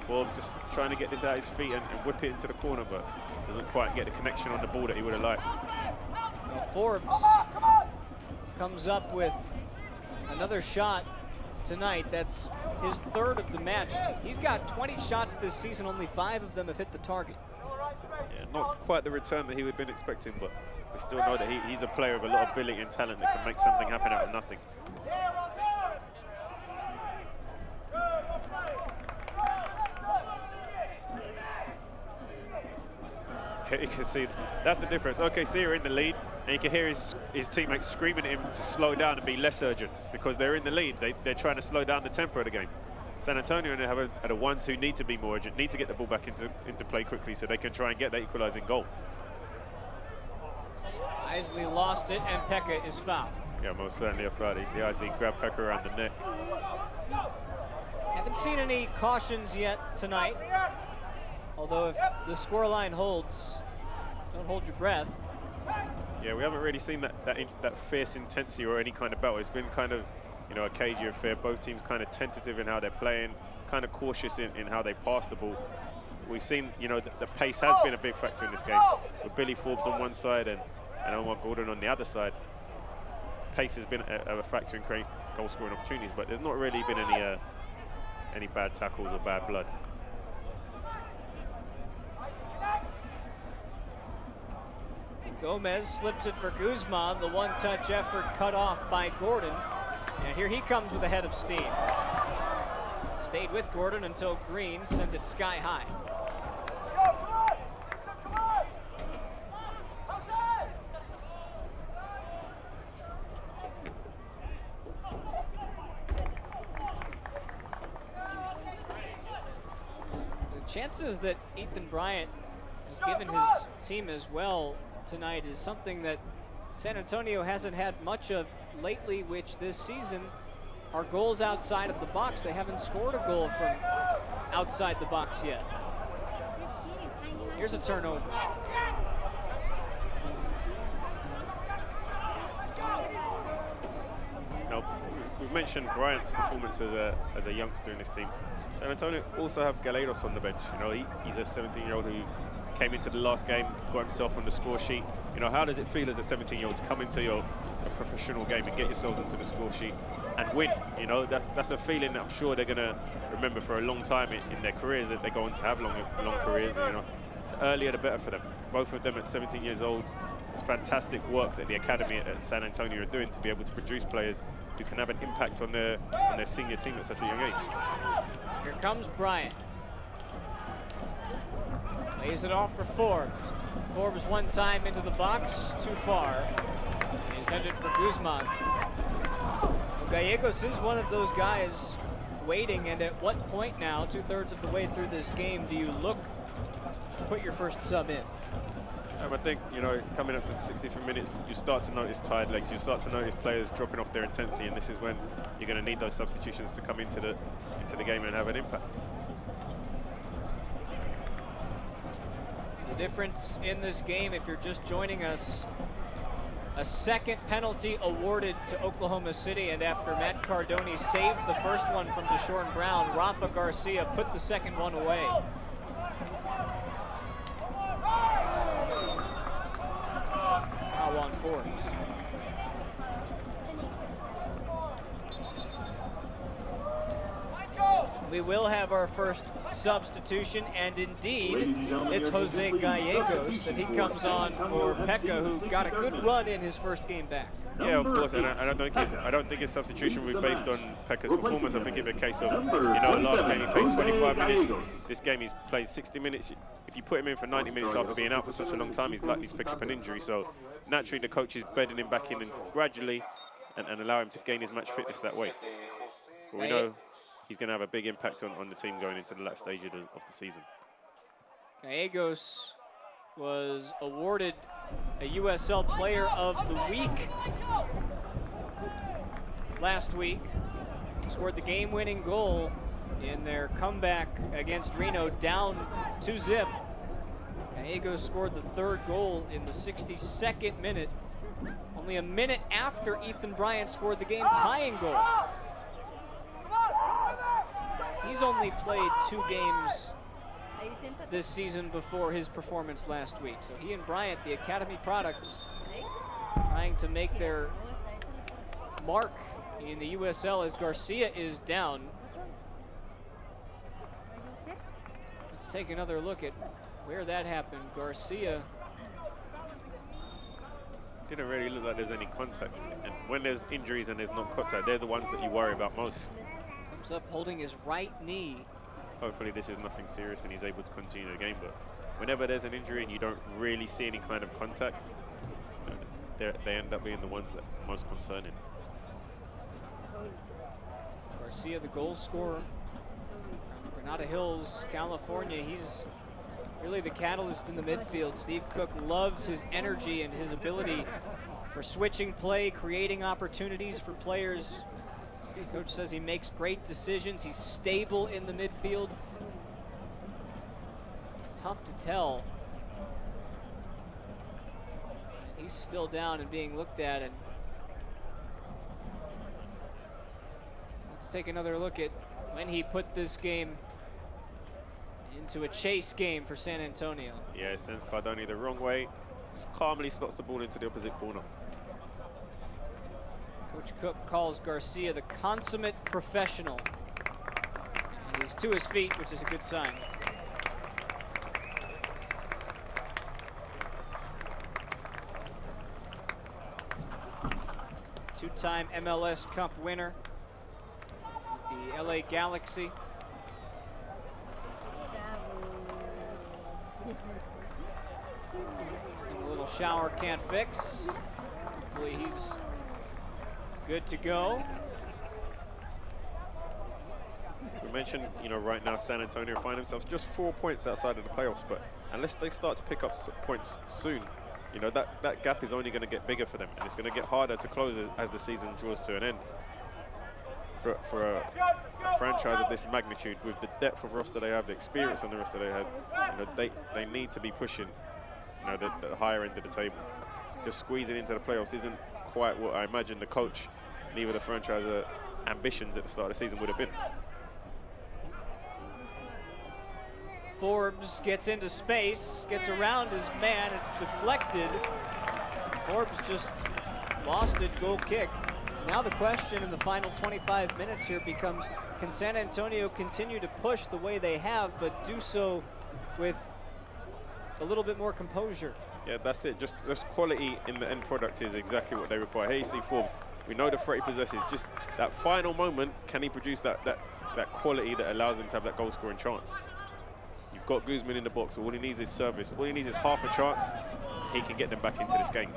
Forbes just trying to get this out his feet and whip it into the corner, but doesn't quite get the connection on the ball that he would have liked. Well, Forbes comes up with another shot tonight. That's his third of the match. He's got 20 shots this season. Only 5 of them have hit the target. Yeah, not quite the return that he would have been expecting, but we still know that he's a player with a lot of ability and talent that can make something happen out of nothing. You can see that's the difference. OKC are in the lead, and you can hear his teammates screaming at him to slow down and be less urgent because they're in the lead. They're trying to slow down the tempo of the game. San Antonio are the ones who need to be more urgent, need to get the ball back into play quickly so they can try and get that equalizing goal. Isley lost it, and Pekka is fouled. Yeah, most certainly a foul. You see Isley grab Pekka around the neck. Haven't seen any cautions yet tonight. Although if the scoreline holds, don't hold your breath. Yeah, we haven't really seen that fierce intensity or any kind of battle. It's been kind of, you know, a cagey affair. Both teams kind of tentative in how they're playing, kind of cautious in how they pass the ball. We've seen, you know, the pace has been a big factor in this game. With Billy Forbes on one side and Omar Gordon on the other side, pace has been a factor in creating goal-scoring opportunities. But there's not really been any bad tackles or bad blood. Gomez slips it for Guzman. The one-touch effort cut off by Gordon. And here he comes with a head of steam. Stayed with Gordon until Green sent it sky high. The chances that Ethan Bryant has given his team as well tonight is something that San Antonio hasn't had much of lately, which this season are goals outside of the box. They haven't scored a goal from outside the box yet. Here's a turnover. Now, we've mentioned Bryant's performance as a youngster in this team. San Antonio also have Gallegos on the bench. You know, he's a 17-year-old who came into the last game, got himself on the score sheet. You know, how does it feel as a 17-year-old to come into a professional game and get yourselves onto the score sheet and win? You know, that's a feeling that I'm sure they're going to remember for a long time in their careers, that they go on to have long careers. You know, the earlier the better for them. Both of them at 17 years old. It's fantastic work that the academy at San Antonio are doing to be able to produce players who can have an impact on their senior team at such a young age. Here comes Bryant. Lays it off for Forbes. Forbes one time into the box, too far. Intended for Guzman. Well, Gallegos is one of those guys waiting, and at what point now, 2/3 of the way through this game, do you look to put your first sub in? I think, you know, coming up to 63 minutes, you start to notice tired legs. You start to notice players dropping off their intensity, and this is when you're going to need those substitutions to come into the game and have an impact. The difference in this game, if you're just joining us, a second penalty awarded to Oklahoma City, and after Matt Cardoni saved the first one from Deshaun Brown, Rafa Garcia put the second one away. Foul on Forbes. We will have our first substitution, and indeed, it's Jose Gallegos, and he comes on for Pekka, who got a good run in his first game back. Yeah, of course, and I don't think his substitution will be based on Pekka's performance. I think it'll be a case of, you know, last game he played 25 minutes. This game he's played 60 minutes. If you put him in for 90 minutes after being out for such a long time, he's likely to pick up an injury. So naturally, the coach is bedding him back in and gradually and allow him to gain his match fitness that way. But we know he's going to have a big impact on the team going into the last stage of the season. Gallegos was awarded a USL Player of the Week last week. Scored the game-winning goal in their comeback against Reno, down 2-0. Gallegos scored the third goal in the 62nd minute, only a minute after Ethan Bryant scored the game-tying goal. He's only played 2 games this season before his performance last week. So he and Bryant, the academy products, trying to make their mark in the USL as Garcia is down. Let's take another look at where that happened. Garcia. Didn't really look like there's any contact. And when there's injuries and there's not contact, they're the ones that you worry about most. Comes up holding his right knee. Hopefully this is nothing serious and he's able to continue the game. But whenever there's an injury and you don't really see any kind of contact, you know, they end up being the ones that are most concerning. Garcia, the goal scorer from Granada Hills, California. He's really the catalyst in the midfield. Steve Cook loves his energy and his ability for switching play, creating opportunities for players. Coach says he makes great decisions. He's stable in the midfield. Tough to tell. He's still down and being looked at. And let's take another look at when he put this game into a chase game for San Antonio. Yeah, it sends Cardoni the wrong way. Just calmly slots the ball into the opposite corner. Coach Cook calls Garcia the consummate professional. And he's to his feet, which is a good sign. Two-time MLS Cup winner, the LA Galaxy. A little shower can't fix. Hopefully he's good to go. We mentioned, you know, right now San Antonio find themselves just 4 points outside of the playoffs, but unless they start to pick up points soon, you know, that gap is only going to get bigger for them, and it's going to get harder to close as the season draws to an end. For a franchise of this magnitude, with the depth of roster they have, the experience on the roster they have, you know, they need to be pushing, you know, the higher end of the table. Just squeezing into the playoffs isn't quite what I imagine the coach, neither the franchise ambitions at the start of the season would have been. Forbes gets into space, gets around his man, it's deflected. Forbes just lost it, goal kick. Now the question in the final 25 minutes here becomes, can San Antonio continue to push the way they have, but do so with a little bit more composure? Yeah, that's it. Just quality in the end product is exactly what they require. Here you see Forbes. We know the threat he possesses. Just that final moment, can he produce that quality that allows them to have that goal scoring chance? You've got Guzman in the box. All he needs is service. All he needs is half a chance. He can get them back into this game.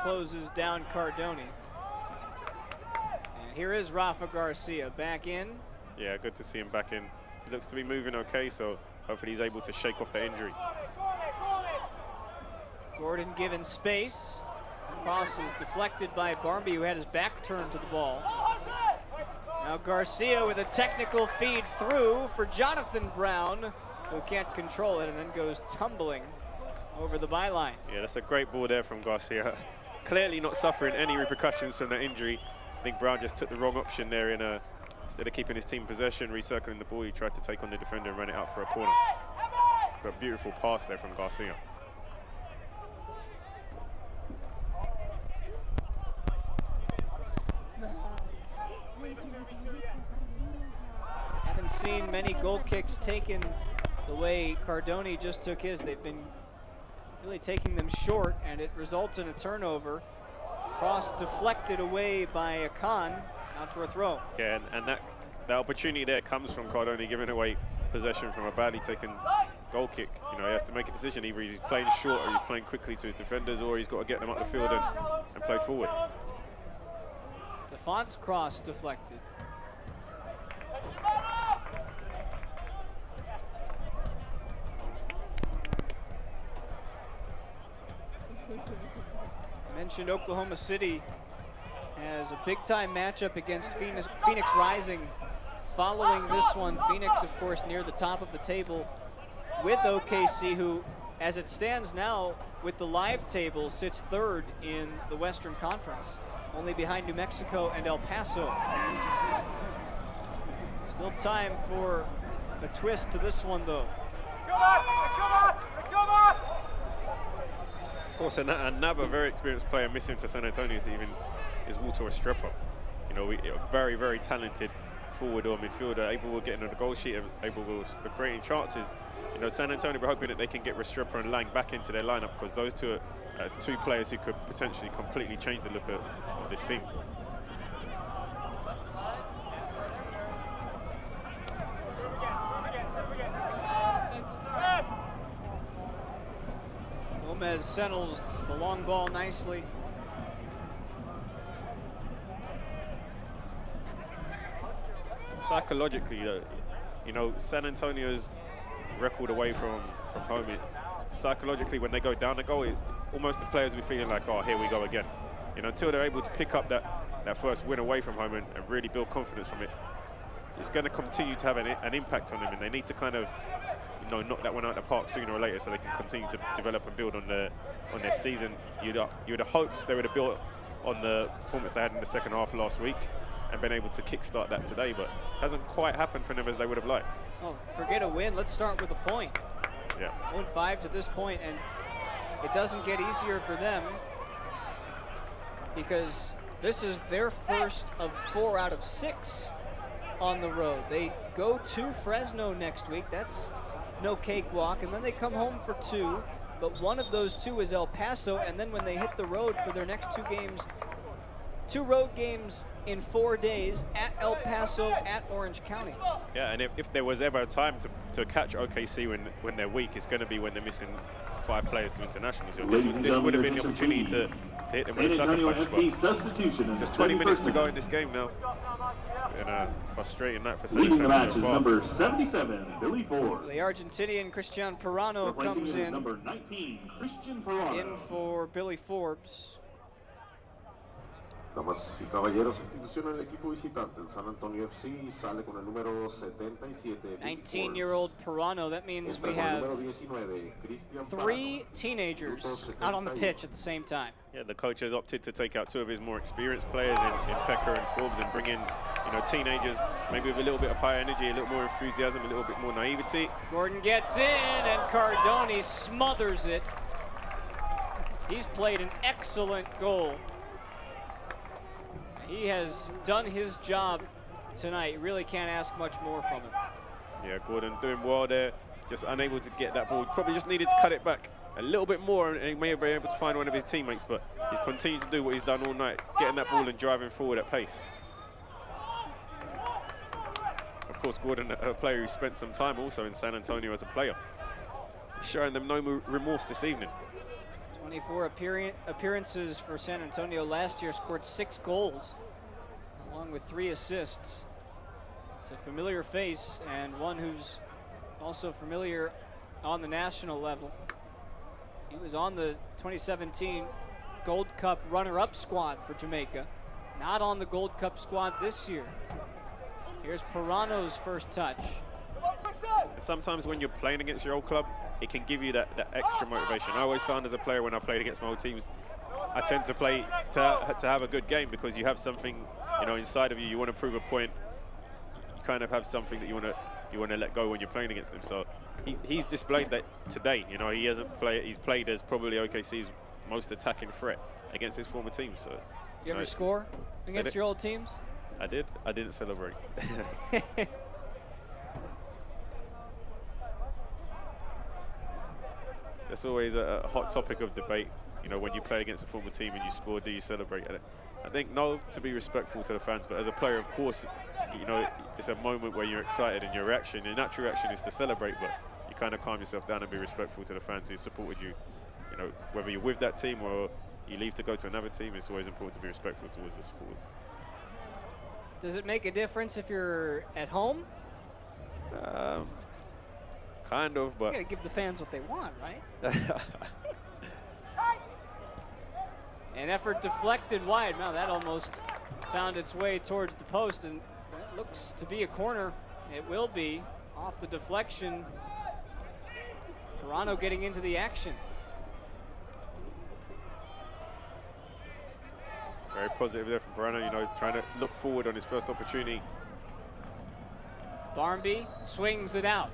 Closes down Cardoni. And here is Rafa Garcia back in. Yeah, good to see him back in. He looks to be moving okay, so hopefully he's able to shake off the injury. Gordon given space. Cross is deflected by Barmby, who had his back turned to the ball. Now Garcia with a technical feed through for Jonathan Brown, who can't control it and then goes tumbling over the byline. Yeah, that's a great ball there from Garcia. Clearly not suffering any repercussions from that injury. I think Brown just took the wrong option there instead of keeping his team possession, recircling the ball, he tried to take on the defender and run it out for a corner. But a beautiful pass there from Garcia. Haven't seen many goal kicks taken the way Cardoni just took his. They've been really taking them short, and it results in a turnover. Cross deflected away by Akan, out for a throw. Yeah, and that opportunity there comes from Cardoni giving away possession from a badly taken goal kick. You know, he has to make a decision. Either he's playing short or he's playing quickly to his defenders, or he's got to get them up the field and play forward. Defont's cross deflected. Mentioned Oklahoma City has a big-time matchup against Phoenix Rising. Following this one, Phoenix, of course, near the top of the table with OKC, who, as it stands now, with the live table, sits third in the Western Conference, only behind New Mexico and El Paso. Still time for a twist to this one, though. Come on! Of course, another very experienced player missing for San Antonio is Walter Restrepo. You know, a very, very talented forward or midfielder, able of getting on the goal sheet, able of creating chances. You know, San Antonio, we're hoping that they can get Restrepo and Lang back into their lineup, because those two are two players who could potentially completely change the look of this team. Gomez settles the long ball nicely. Psychologically, you know, San Antonio's record away from home, psychologically, when they go down the goal, almost the players will be feeling like, oh, here we go again. You know, until they're able to pick up that first win away from home and really build confidence from it, it's going to continue to have an impact on them, and they need to kind of, you know, knock that one out of the park sooner or later so they can continue to develop and build on their season. You'd have hoped they would have built on the performance they had in the second half last week and been able to kickstart that today, but hasn't quite happened for them as they would have liked. Oh, forget a win. Let's start with a point. Yeah. 1-5 to this point, and it doesn't get easier for them because this is their first of 4 out of 6 on the road. They go to Fresno next week. That's no cakewalk, and then they come home for 2, but one of those 2 is El Paso, and then when they hit the road for their next 2 games, 2 road games in 4 days, at El Paso, at Orange County. Yeah, and if there was ever a time to catch OKC when they're weak, it's going to be when they're missing 5 players to internationals. This would have been the opportunity to hit them with a sucker punch. Just 20 minutes to go in this game now. It's been a frustrating night for San Leading the Antonio match so is far. number 77, Billy Ford. The Argentinian Cristian Pirano Replacing comes him is in number 19, Christian Pirano. in for Billy Forbes. Damas y caballeros, sustitución en el equipo visitante. El San Antonio FC sale con el número 77. 19-year-old Pirano. That means we have 3 teenagers out on the pitch at the same time. Yeah, the coach has opted to take out 2 of his more experienced players in Pecker and Forbes and bring in, you know, teenagers maybe with a little bit of high energy, a little more enthusiasm, a little bit more naivety. Gordon gets in, and Cardone smothers it. He's played an excellent goal. He has done his job tonight. You really can't ask much more from him. Yeah, Gordon doing well there, just unable to get that ball. Probably just needed to cut it back a little bit more, and he may have been able to find one of his teammates, but he's continued to do what he's done all night, getting that ball and driving forward at pace. Of course, Gordon, a player who spent some time also in San Antonio as a player, showing them no remorse this evening. 24 appearances for San Antonio last year, scored 6 goals, along with 3 assists. It's a familiar face, and one who's also familiar on the national level. He was on the 2017 Gold Cup runner-up squad for Jamaica, not on the Gold Cup squad this year. Here's Pirano's first touch. Sometimes when you're playing against your old club, it can give you that extra motivation. I always found as a player when I played against my old teams, I tend to play to have a good game because you have something, you know, inside of you. You want to prove a point. You kind of have something that you want to let go when you're playing against them. So he's displayed that today. You know, he's played as probably OKC's most attacking threat against his former team. So you ever score against your old teams? I did. I didn't celebrate. That's always a hot topic of debate. You know, when you play against a former team and you score, do you celebrate? I think no, to be respectful to the fans, but as a player, of course, you know, it's a moment where you're excited and your natural reaction is to celebrate, but you kind of calm yourself down and be respectful to the fans who supported you. You know, whether you're with that team or you leave to go to another team, it's always important to be respectful towards the supporters. Does it make a difference if you're at home? Kind of, but you gotta give the fans what they want, right? An effort deflected wide. Now that almost found its way towards the post, and that looks to be a corner. It will be off the deflection. Toronto getting into the action. Very positive there from Toronto, you know, trying to look forward on his first opportunity. Barmby swings it out.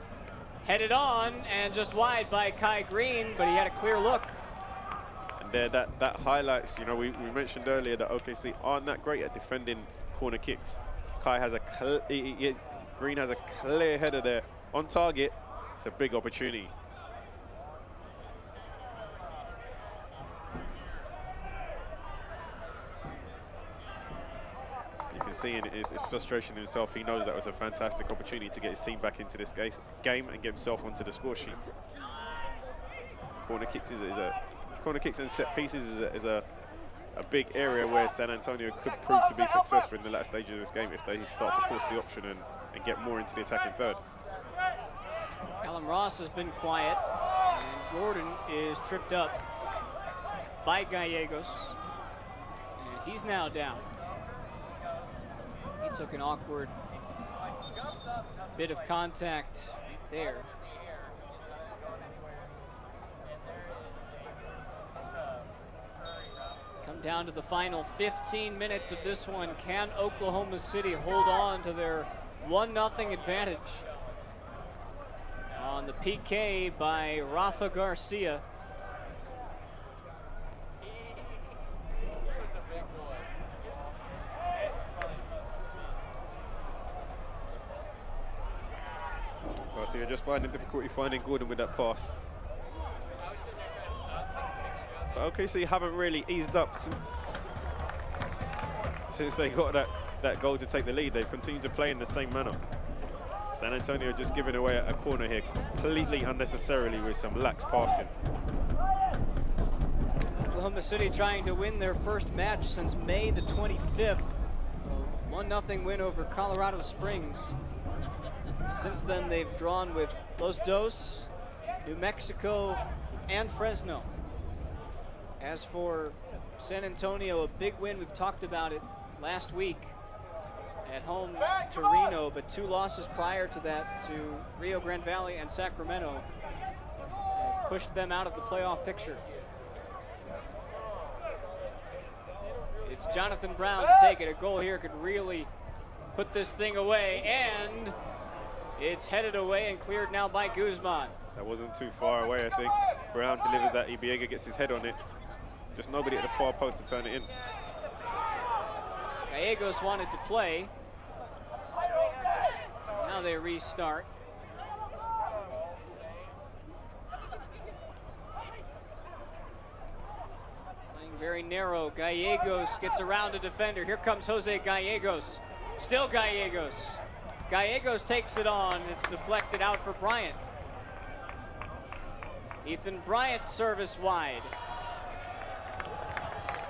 Headed on and just wide by Kai Green, but he had a clear look. And there, that highlights, you know, we mentioned earlier that OKC aren't that great at defending corner kicks. Kai has Green has a clear header there on target. It's a big opportunity. You can see in his frustration himself, he knows that was a fantastic opportunity to get his team back into this game and get himself onto the score sheet. Corner kicks corner kicks and set pieces is a big area where San Antonio could prove to be successful in the latter stage of this game if they start to force the option and get more into the attacking third. Callum Ross has been quiet, and Gordon is tripped up by Gallegos, and he's now down. He took an awkward bit of contact there. Come down to the final 15 minutes of this one. Can Oklahoma City hold on to their 1-0 advantage? On the PK by Rafa Garcia. Garcia just finding difficulty finding Gordon with that pass. But OKC haven't really eased up since they got that goal to take the lead. They've continued to play in the same manner. San Antonio just giving away a corner here completely unnecessarily with some lax passing. Oklahoma City trying to win their first match since May the 25th. A 1-0 win over Colorado Springs. Since then, they've drawn with Los Dos, New Mexico, and Fresno. As for San Antonio, a big win. We've talked about it last week at home to Reno, but 2 losses prior to that to Rio Grande Valley and Sacramento pushed them out of the playoff picture. It's Jonathan Brown to take it. A goal here could really put this thing away, and it's headed away and cleared now by Guzman. That wasn't too far away, I think. Brown delivers that. Ibiega gets his head on it. Just nobody at the far post to turn it in. Gallegos wanted to play. Now they restart. Playing very narrow. Gallegos gets around a defender. Here comes Jose Gallegos. Still Gallegos. Gallegos takes it on. It's deflected out for Bryant. Ethan Bryant's service wide.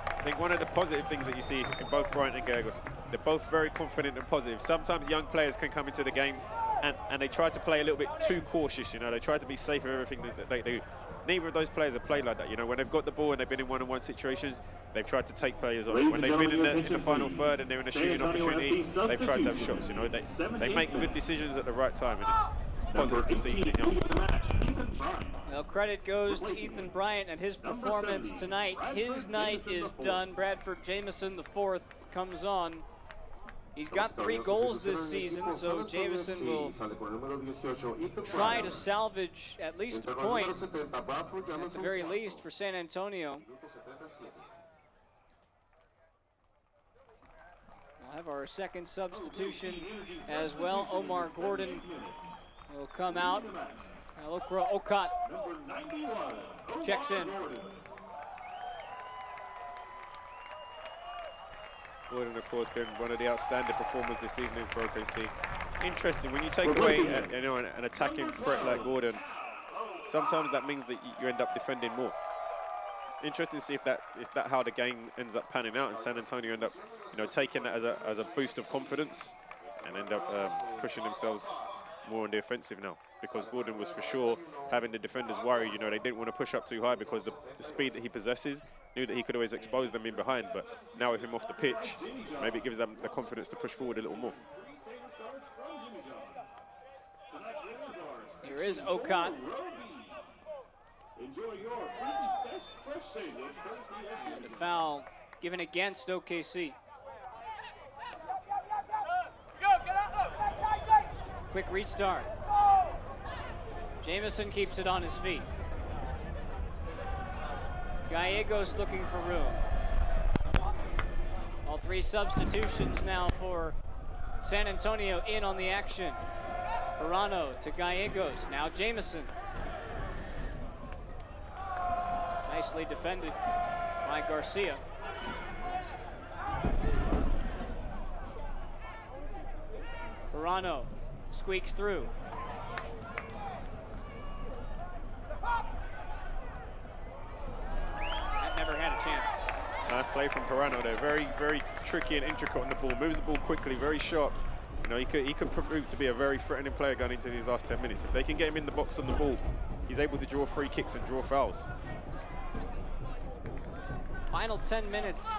I think one of the positive things that you see in both Bryant and Gallegos, they're both very confident and positive. Sometimes young players can come into the games and they try to play a little bit too cautious, you know. They try to be safe with everything that they do. Neither of those players have played like that, you know. When they've got the ball and they've been in one-on-one situations, they've tried to take players on. When they've been in the final third and they're in a shooting opportunity, they've tried to have shots, you know. They make good decisions at the right time, and it's positive to see for these youngsters. Well, credit goes to Ethan Bryant and his performance tonight. His night is done. Bradford Jameson, the 4th, comes on. He's got 3 goals this season, so Jameson will try to salvage at least a point, at the very least, for San Antonio. We'll have our second substitution as well. Omar Gordon will come out. Okra Okat checks in. Gordon, of course, been one of the outstanding performers this evening for OKC. Interesting, when you take away an attacking threat like Gordon, sometimes that means that you end up defending more. Interesting to see if that how the game ends up panning out, and San Antonio end up, you know, taking that as a boost of confidence and end up pushing themselves more on the offensive now. because Gordon was for sure having the defenders worried. You know, they didn't want to push up too high because the speed that he possesses, knew that he could always expose them in behind. But now with him off the pitch, maybe it gives them the confidence to push forward a little more. Here is Okot. And the foul given against OKC. Quick restart. Jamison keeps it on his feet. Gallegos looking for room. All three substitutions now for San Antonio in on the action. Verano to Gallegos, now Jamison. Nicely defended by Garcia. Verano squeaks through. That never had a chance. Nice play from Perano there. Very, very tricky and intricate on the ball. Moves the ball quickly, very sharp. You know, he could prove to be a very threatening player going into these last 10 minutes. If they can get him in the box on the ball, he's able to draw free kicks and draw fouls. Final 10 minutes.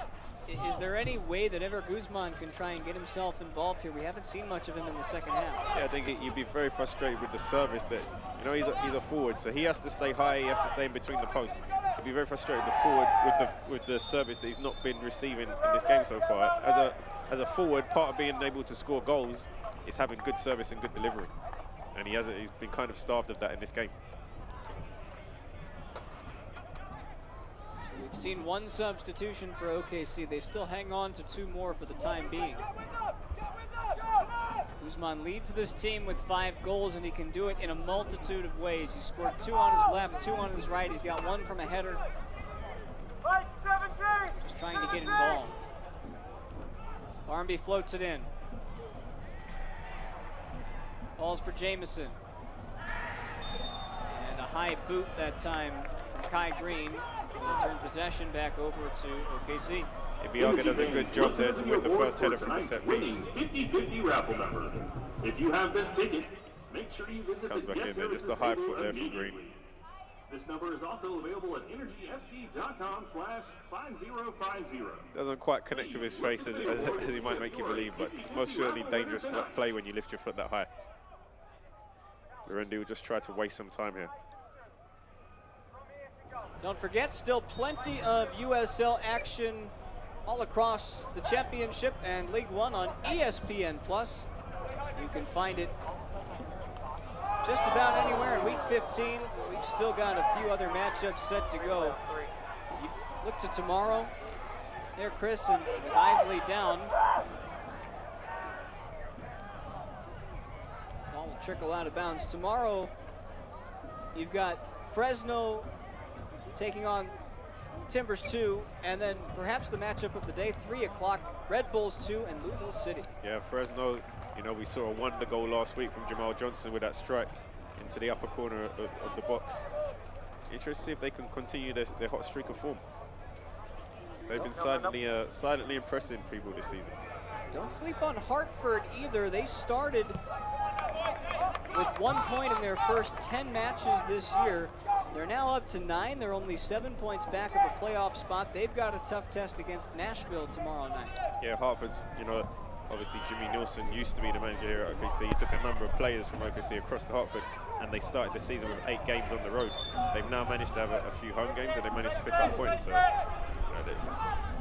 Is there any way that Ever Guzman can try and get himself involved here? We haven't seen much of him in the second half. Yeah, I think you'd be very frustrated with the service that, you know, he's a forward, so he has to stay high, he has to stay in between the posts. He'd be very frustrated with the forward with the service that he's not been receiving in this game so far. As a forward, part of being able to score goals is having good service and good delivery. And he's been kind of starved of that in this game. We've seen one substitution for OKC. They still hang on to two more for the time being. Guzman leads this team with 5 goals, and he can do it in a multitude of ways. He scored 2 on his left, 2 on his right. He's got 1 from a header. Just trying to get involved. Barmby floats it in. Balls for Jamison. And a high boot that time from Kai Green. Turn possession back over to OKC. Ibiaga does a good job there to win the first header from the set piece. 50-50 raffle number. If you have this ticket, make sure you visit Comes the back in there, just a high foot there from Green. This number is also available at energyfc.com/5050. Doesn't quite connect to his face as he might make you believe, but it's most certainly dangerous play when you lift your foot that high. Lorendi will just try to waste some time here. Don't forget, still plenty of USL action all across the championship and League One on ESPN+. You can find it just about anywhere in Week 15. We've still got a few other matchups set to go. You look to tomorrow. There, Chris, and with Isley down. Ball will trickle out of bounds. Tomorrow, you've got Fresno taking on Timbers 2, and then perhaps the matchup of the day, 3 o'clock, Red Bulls 2 and Louisville City. Yeah, Fresno, you know, we saw a wonder goal last week from Jamal Johnson with that strike into the upper corner of the box. Interested to see if they can continue their hot streak of form. They've been silently impressing people this season. Don't sleep on Hartford either. They started with 1 point in their first 10 matches this year. They're now up to 9. They're only 7 points back of a playoff spot. They've got a tough test against Nashville tomorrow night. Yeah, Hartford's, you know, obviously Jimmy Nielsen used to be the manager here at OKC. He took a number of players from OKC across to Hartford, and they started the season with 8 games on the road. They've now managed to have a few home games, and they managed to pick up points. So, you know,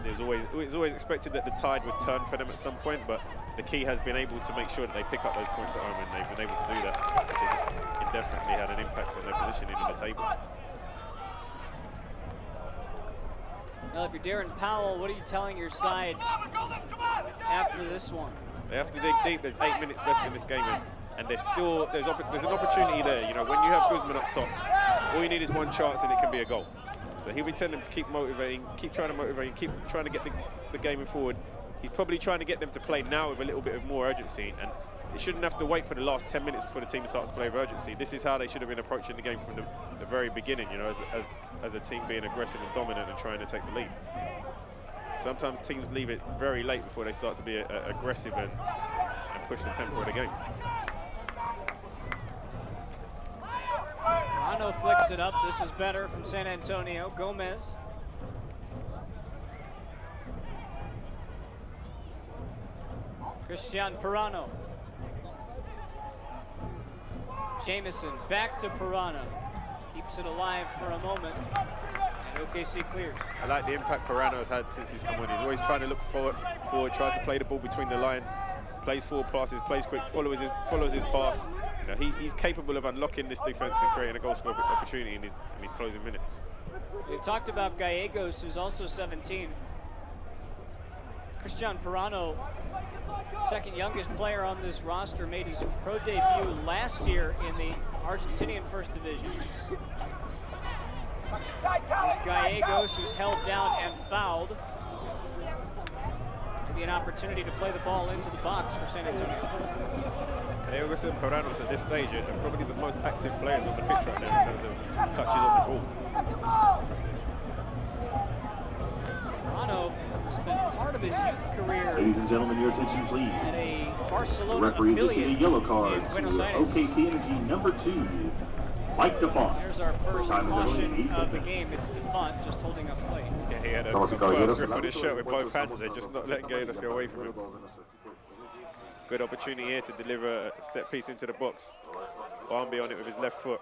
it was always expected that the tide would turn for them at some point, but the key has been able to make sure that they pick up those points at home, and they've been able to do that, which has definitely had an impact on their positioning in the table. Now, if you're Darren Powell, what are you telling your side after this one? They have to dig deep. There's 8 minutes left in this game, and there's an opportunity there. You know, when you have Guzman up top, all you need is one chance, and it can be a goal. So he'll be telling them to keep motivating, keep trying to motivate, keep trying to get the game forward. He's probably trying to get them to play now with a little bit of more urgency, and they shouldn't have to wait for the last 10 minutes before the team starts to play with urgency. This is how they should have been approaching the game from the very beginning, you know, as a team being aggressive and dominant and trying to take the lead. Sometimes teams leave it very late before they start to be aggressive and push the tempo of the game. Parano flicks it up. This is better from San Antonio. Gomez. Christian Parano. Jamison back to Parano. Keeps it alive for a moment. And OKC clears. I like the impact Parano has had since he's come on. He's always trying to look forward, tries to play the ball between the lines, plays forward passes, plays quick, follows his pass. You know, he's capable of unlocking this defense and creating a goal scoring opportunity in his closing minutes. We've talked about Gallegos, who's also 17. Christian Parano, second youngest player on this roster, made his pro debut last year in the Argentinian First Division. Gallegos, who's held down and fouled. Maybe an opportunity to play the ball into the box for San Antonio. Gallegos and Paranos at this stage are probably the most active players on the pitch right now in terms of touches on the ball. Parano spent part of his youth career. Ladies and gentlemen, your attention please. At a Barcelona The referee affiliate issued a yellow card in to Buenos Aires. OKC Energy number 2, Mike DeFont. There's our first caution of the game. It's DeFont just holding up play. Yeah, he had a firm grip on his shirt with both hands there, just not letting Gallegos go away from him. Good opportunity here to deliver a set piece into the box. Barmby on it with his left foot.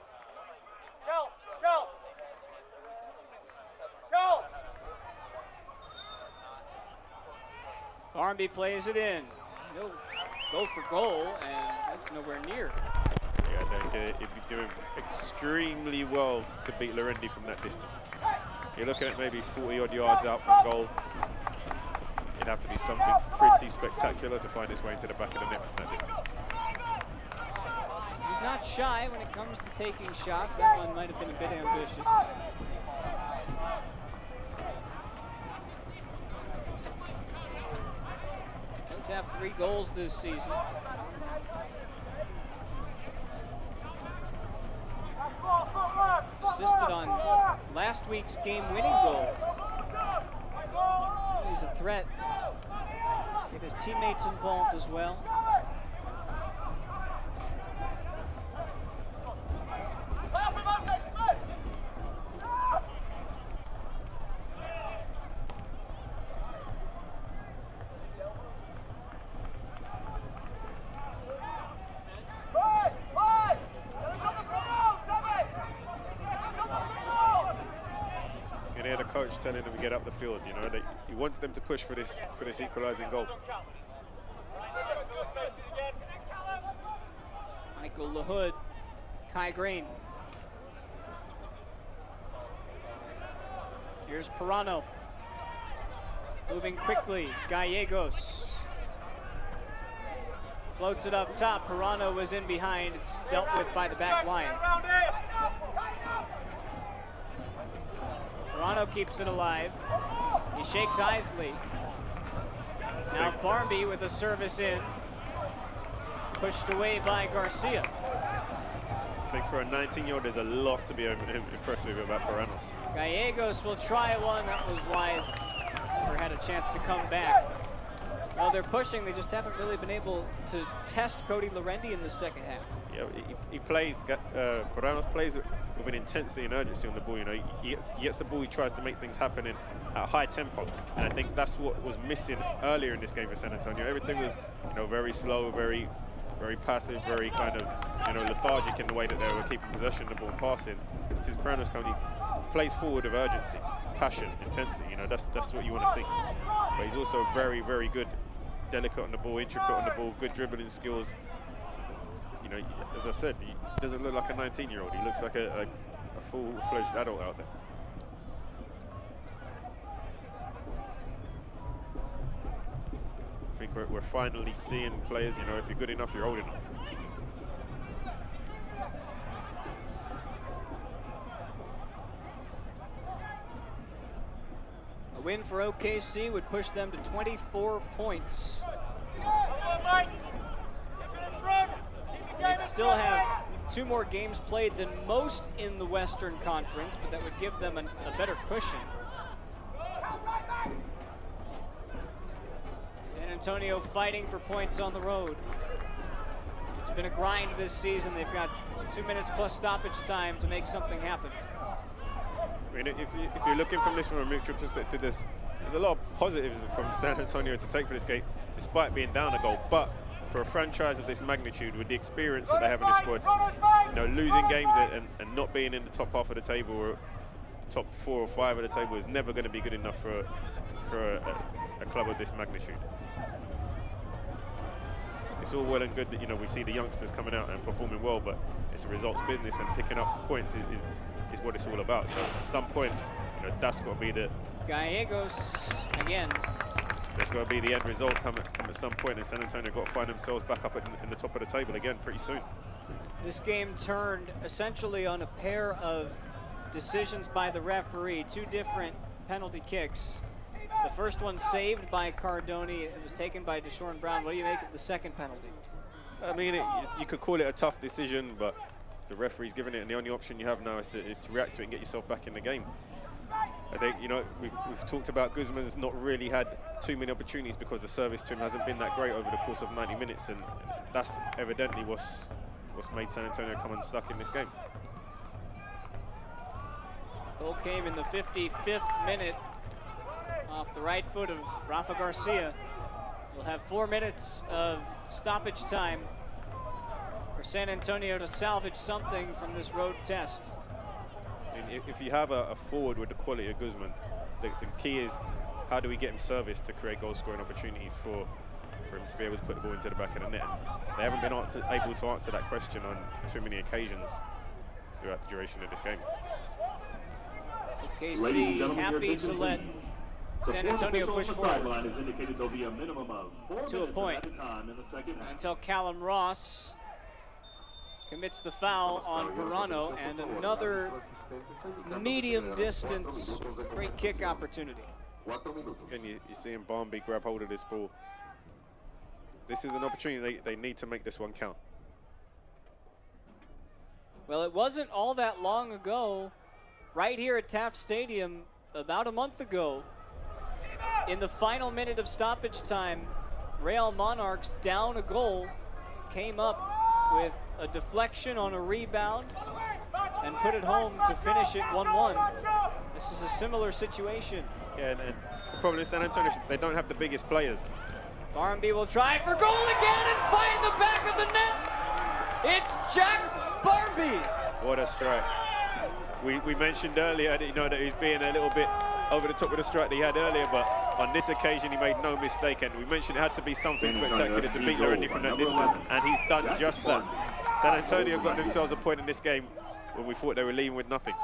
Barmby plays it in. He'll go for goal, and that's nowhere near. Yeah, I think he'd be doing extremely well to beat Lorendi from that distance. You're looking at maybe 40-odd yards out from goal. It'd have to be something pretty spectacular to find his way into the back of the net from that distance. He's not shy when it comes to taking shots. That one might have been a bit ambitious. Does have 3 goals this season. Assisted on last week's game-winning goal. He's a threat. Get his teammates involved as well. Coach telling them to get up the field, you know, he wants them to push for this equalizing goal. Michael LaHood, Kai Green. Here's Parano. Moving quickly, Gallegos. Floats it up top, Parano was in behind, it's dealt with by the back line. Parano keeps it alive. He shakes Isley. Now Barmby with a service in. Pushed away by Garcia. I think for a 19-year-old, there's a lot to be impressed with about Paranos. Gallegos will try one. That was wide. Never had a chance to come back. Well, they're pushing. They just haven't really been able to test Cody Lorendi in the second half. Yeah, he plays. Paranos plays with an intensity and urgency on the ball. You know, he gets the ball. He tries to make things happen at a high tempo, and I think that's what was missing earlier in this game for San Antonio. Everything was, you know, very slow, very passive, very kind of, you know, lethargic in the way that they were keeping possession of the ball and passing. Since Paranos comes, he plays forward with urgency, passion, intensity. You know, that's what you want to see. But he's also very, very good, delicate on the ball, intricate on the ball, good dribbling skills. You know, as I said, he doesn't look like a 19-year-old. He looks like a full-fledged adult out there. I think we're finally seeing players, you know, if you're good enough, you're old enough. A win for OKC would push them to 24 points. They'd still have 2 more games played than most in the Western Conference, but that would give them a better cushion. San Antonio fighting for points on the road. It's been a grind this season. They've got 2 minutes plus stoppage time to make something happen. I mean, if you're looking from this from a mutual perspective, there's a lot of positives from San Antonio to take for this game, despite being down a goal. But for a franchise of this magnitude, with the experience that they have in the squad, you know, losing games and not being in the top half of the table or the top 4 or 5 of the table is never going to be good enough for a club of this magnitude. It's all well and good that, you know, we see the youngsters coming out and performing well, but it's a results business, and picking up points is what it's all about. So at some point, you know, that's got to be the Gallegos again. That's got to be the end result come at some point, and San Antonio got to find themselves back up in the top of the table again pretty soon. This game turned essentially on a pair of decisions by the referee, 2 different penalty kicks. The first one saved by Cardoni. It was taken by Deshaun Brown. What do you make of the second penalty? I mean, you could call it a tough decision, but the referee's given it, and the only option you have now is to react to it and get yourself back in the game. I think, you know, we've talked about Guzman's not really had too many opportunities because the service to him hasn't been that great over the course of 90 minutes, and that's evidently what's made San Antonio come unstuck in this game. Goal came in the 55th minute off the right foot of Rafa Garcia. We'll have 4 minutes of stoppage time for San Antonio to salvage something from this road test. And if you have a forward with the quality of Guzman, the key is how do we get him service to create goal-scoring opportunities for him to be able to put the ball into the back of the net. They haven't been able to answer that question on too many occasions throughout the duration of this game. OKC happy to let San Antonio push forward is indicated there'll be a minimum of 4 to a point at a time in the second half. until Callum Ross commits the foul on Verano, and another medium distance free kick opportunity. And you're seeing Barnby grab hold of this ball. This is an opportunity. They need to make this one count. Well, it wasn't all that long ago, right here at Taft Stadium, about a month ago, in the final minute of stoppage time, Real Monarchs down a goal, came up with a deflection on a rebound and put it home to finish it 1-1. This is a similar situation. Yeah, and the problem is San Antonio, they don't have the biggest players. Barnby will try for goal again and find the back of the net. It's Jack Barnby. What a strike. We mentioned earlier that, you know, that he was being a little bit over the top of the strike that he had earlier, but on this occasion he made no mistake, and we mentioned it had to be something spectacular to beat Lorendi from that distance, and he's done just that. San Antonio got themselves a point in this game when we thought they were leaving with nothing.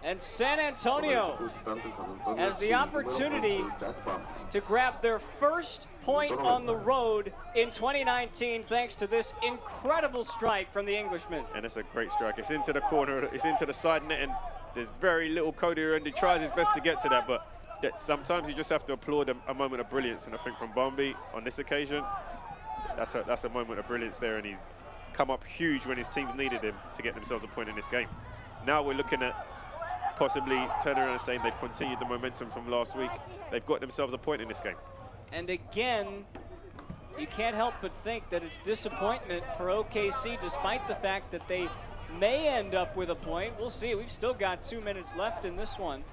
And San Antonio has the opportunity to grab their first point on the road in 2019 thanks to this incredible strike from the Englishman. And it's a great strike. It's into the corner, it's into the side net, and there's very little Cody Lorendi tries his best to get to that, but sometimes you just have to applaud a moment of brilliance, and I think from Barnby on this occasion, that's a moment of brilliance there, and he's come up huge when his teams needed him to get themselves a point in this game. Now we're looking at possibly turning around and saying they've continued the momentum from last week. They've got themselves a point in this game. And again, you can't help but think that it's disappointment for OKC, despite the fact that they may end up with a point. We'll see. We've still got 2 minutes left in this one.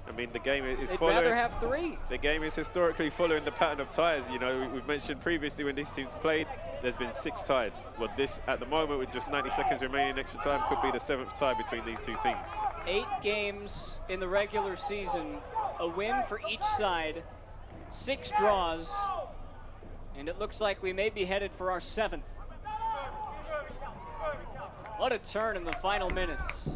I mean, the game is They'd following. rather have 3. The game is historically following the pattern of ties. You know, we've mentioned previously when these teams played, there's been 6 ties. Well, this, at the moment, with just 90 seconds remaining in extra time, could be the 7th tie between these two teams. 8 games in the regular season, a win for each side, 6 draws, and it looks like we may be headed for our 7th. What a turn in the final minutes.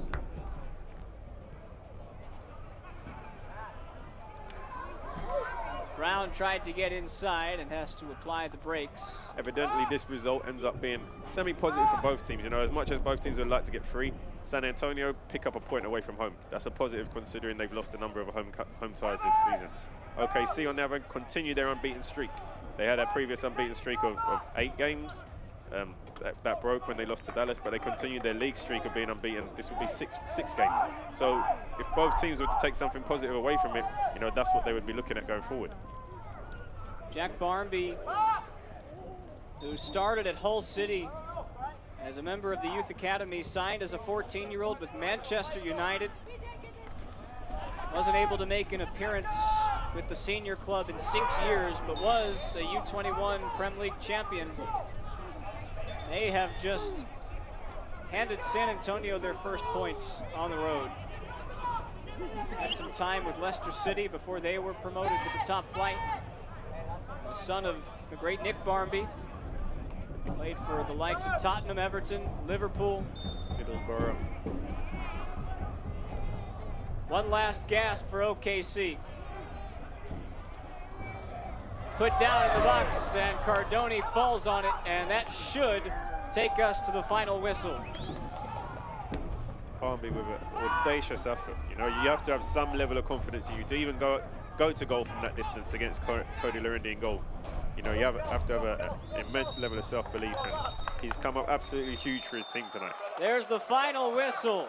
Brown tried to get inside and has to apply the brakes. Evidently, this result ends up being semi-positive for both teams. You know, as much as both teams would like to get 3, San Antonio pick up a point away from home. That's a positive considering they've lost a number of home ties this season. OKC, on the other hand, continue their unbeaten streak. They had a previous unbeaten streak of 8 games. That broke when they lost to Dallas, but they continued their league streak of being unbeaten. This will be six games. So if both teams were to take something positive away from it, you know, that's what they would be looking at going forward. Jack Barnby who started at Hull City as a member of the Youth Academy, signed as a 14-year-old with Manchester United. Wasn't able to make an appearance with the senior club in 6 years, but was a U21 Prem League champion. They have just handed San Antonio their first points on the road. Had some time with Leicester City before they were promoted to the top flight. The son of the great Nick Barmby. Played for the likes of Tottenham, Everton, Liverpool, Middlesbrough. One last gasp for OKC. Put down in the box, and Cardone falls on it, and that should take us to the final whistle. Barmby with an audacious effort. You know, you have to have some level of confidence in you to even go to goal from that distance against Cody Larindi in goal. You know, you have to have an immense level of self-belief, and he's come up absolutely huge for his team tonight. There's the final whistle.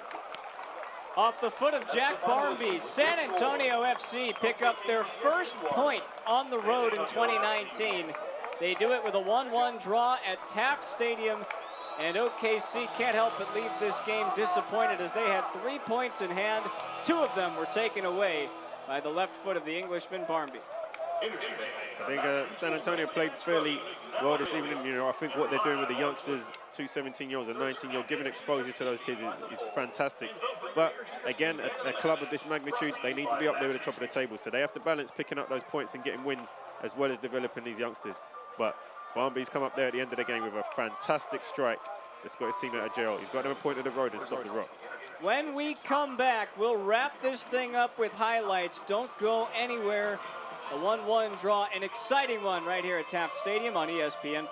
Off the foot of Jack Barmby, San Antonio FC pick up their first point on the road in 2019. They do it with a 1-1 draw at Taft Stadium, and OKC can't help but leave this game disappointed as they had 3 points in hand. 2 of them were taken away by the left foot of the Englishman Barmby. I think San Antonio played fairly well this evening. You know, I think what they're doing with the youngsters, 2 17-year-olds and 19-year-olds, giving exposure to those kids is fantastic. But again, a club of this magnitude, they need to be up there at the top of the table. So they have to balance picking up those points and getting wins as well as developing these youngsters. But Barmby's come up there at the end of the game with a fantastic strike that's got his team out of jail. He's got them a point of the road and stopped the rock. When we come back, we'll wrap this thing up with highlights. Don't go anywhere. A 1-1 draw, an exciting one right here at Taft Stadium on ESPN+.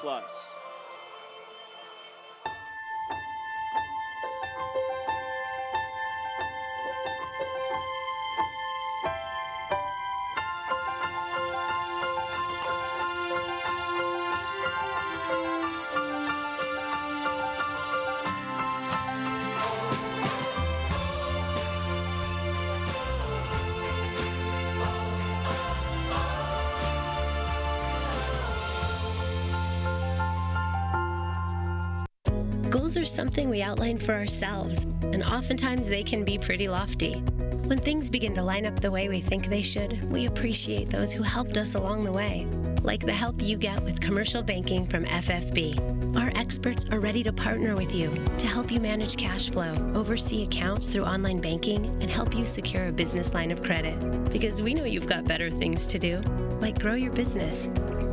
Goals are something we outline for ourselves, and oftentimes they can be pretty lofty. When things begin to line up the way we think they should, we appreciate those who helped us along the way, like the help you get with commercial banking from FFB. Our experts are ready to partner with you to help you manage cash flow, oversee accounts through online banking, and help you secure a business line of credit. Because we know you've got better things to do, like grow your business.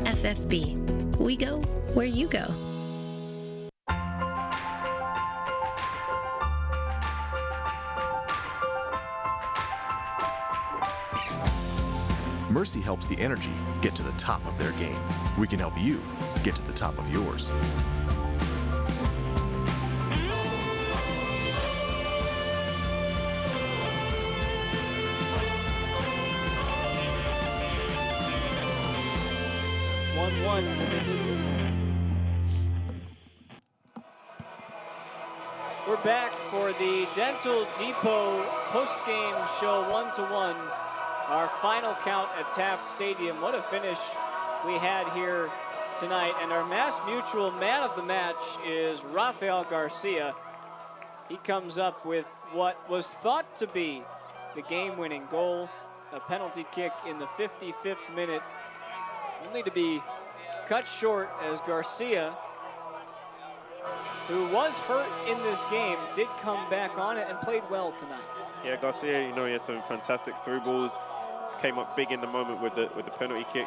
FFB. We go where you go. Mercy helps the energy get to the top of their game. We can help you get to the top of yours. We're back for the Dental Depot post-game show 1-1. Our final count at Taft Stadium. What a finish we had here tonight. And our Mass Mutual man of the match is Rafael Garcia. He comes up with what was thought to be the game-winning goal, a penalty kick in the 55th minute, only to be cut short as Garcia, who was hurt in this game, did come back on it and played well tonight. Yeah, Garcia, you know, he had some fantastic through balls. Came up big in the moment with the penalty kick.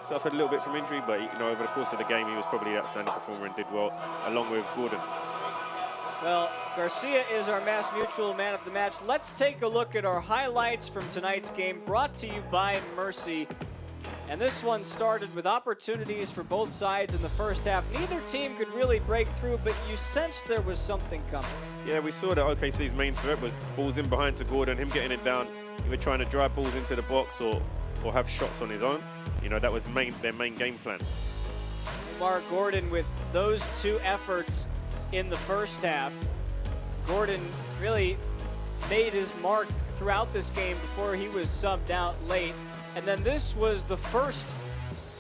Suffered a little bit from injury, but you know, over the course of the game, he was probably the outstanding performer and did well, along with Gordon. Well, Garcia is our Mass Mutual man of the match. Let's take a look at our highlights from tonight's game, brought to you by Mercy. And this one started with opportunities for both sides in the first half. Neither team could really break through, but you sensed there was something coming. Yeah, we saw that OKC's main threat was balls in behind to Gordon, him getting it down. He was trying to drive balls into the box or have shots on his own. You know, that was their main game plan. Mark Gordon with those 2 efforts in the first half. Gordon really made his mark throughout this game before he was subbed out late. And then this was the first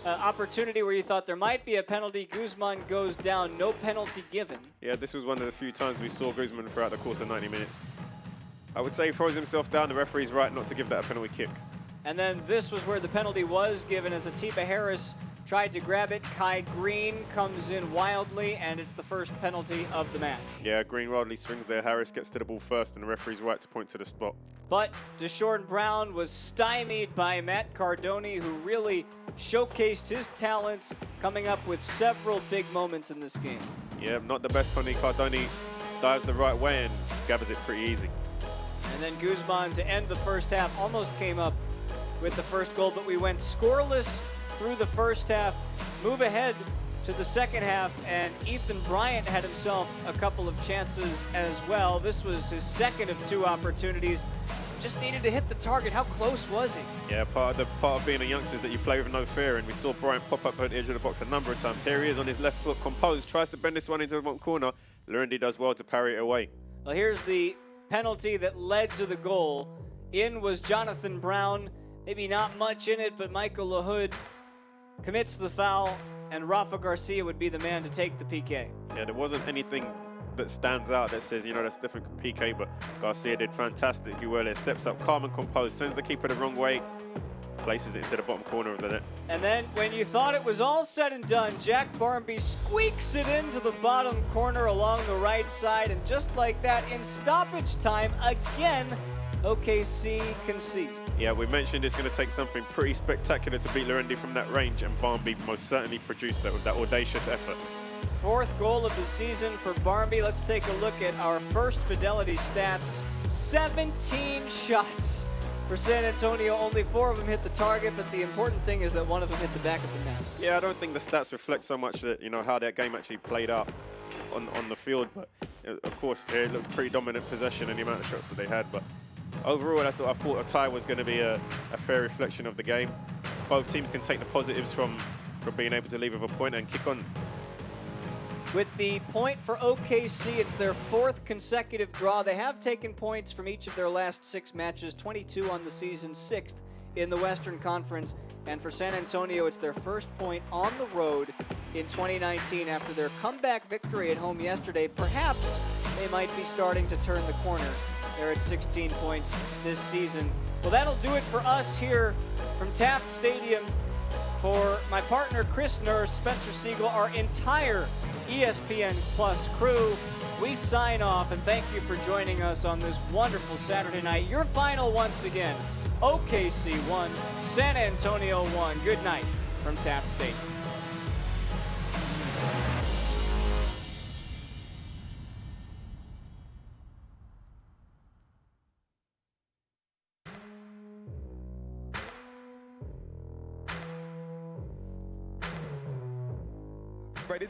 opportunity where you thought there might be a penalty. Guzman goes down, no penalty given. Yeah, this was one of the few times we saw Guzman throughout the course of 90 minutes. I would say he throws himself down. The referee's right not to give that a penalty kick. And then this was where the penalty was given as Atiba Harris tried to grab it. Kai Green comes in wildly, and it's the first penalty of the match. Yeah, Green wildly swings there. Harris gets to the ball first, and the referee's right to point to the spot. But Deshaun Brown was stymied by Matt Cardoni, who really showcased his talents, coming up with several big moments in this game. Yeah, not the best penalty. Cardoni dives the right way and gathers it pretty easy. And then Guzman, to end the first half, almost came up with the first goal, but we went scoreless through the first half. Move ahead to the second half, and Ethan Bryant had himself a couple of chances as well. This was his second of 2 opportunities. Just needed to hit the target. How close was he? Yeah, part of being a youngster is that you play with no fear, and we saw Bryant pop up at the edge of the box a number of times. Here he is on his left foot, composed, tries to bend this one into the bottom corner. Lurendi does well to parry it away. Well, here's the penalty that led to the goal. In was Jonathan Brown. Maybe not much in it, but Michael LaHood commits the foul, and Rafa Garcia would be the man to take the PK. Yeah, there wasn't anything that stands out that says, you know, that's different PK, but Garcia did fantastically well. It steps up calm and composed, sends the keeper the wrong way, places it into the bottom corner of the net. And then when you thought it was all said and done, Jack Barmby squeaks it into the bottom corner along the right side, and just like that, in stoppage time, again, OKC concede. Yeah, we mentioned it's going to take something pretty spectacular to beat Lurendi from that range, and Barmby most certainly produced that with that audacious effort. 4th goal of the season for Barmby. Let's take a look at our first fidelity stats. 17 shots for San Antonio. Only 4 of them hit the target, but the important thing is that one of them hit the back of the net. Yeah, I don't think the stats reflect so much that, you know, how that game actually played out on the field, but of course it looks pretty dominant possession and the amount of shots that they had. But overall, I thought a tie was going to be a fair reflection of the game. Both teams can take the positives from being able to leave with a point and kick on. With the point for OKC, it's their 4th consecutive draw. They have taken points from each of their last 6 matches, 22 on the season, 6th in the Western Conference. And for San Antonio, it's their first point on the road in 2019 after their comeback victory at home yesterday. Perhaps they might be starting to turn the corner. They're at 16 points this season. Well, that'll do it for us here from Taft Stadium. For my partner, Chris Nurse, Spencer Siegel, our entire ESPN Plus crew, we sign off and thank you for joining us on this wonderful Saturday night. Your final once again, OKC 1, San Antonio 1. Good night from Taft Stadium.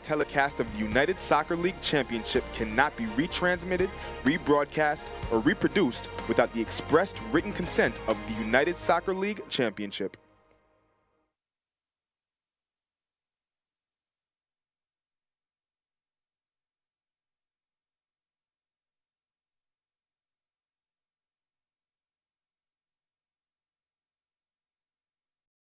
Telecast of the United Soccer League Championship cannot be retransmitted, rebroadcast, or reproduced without the expressed written consent of the United Soccer League Championship.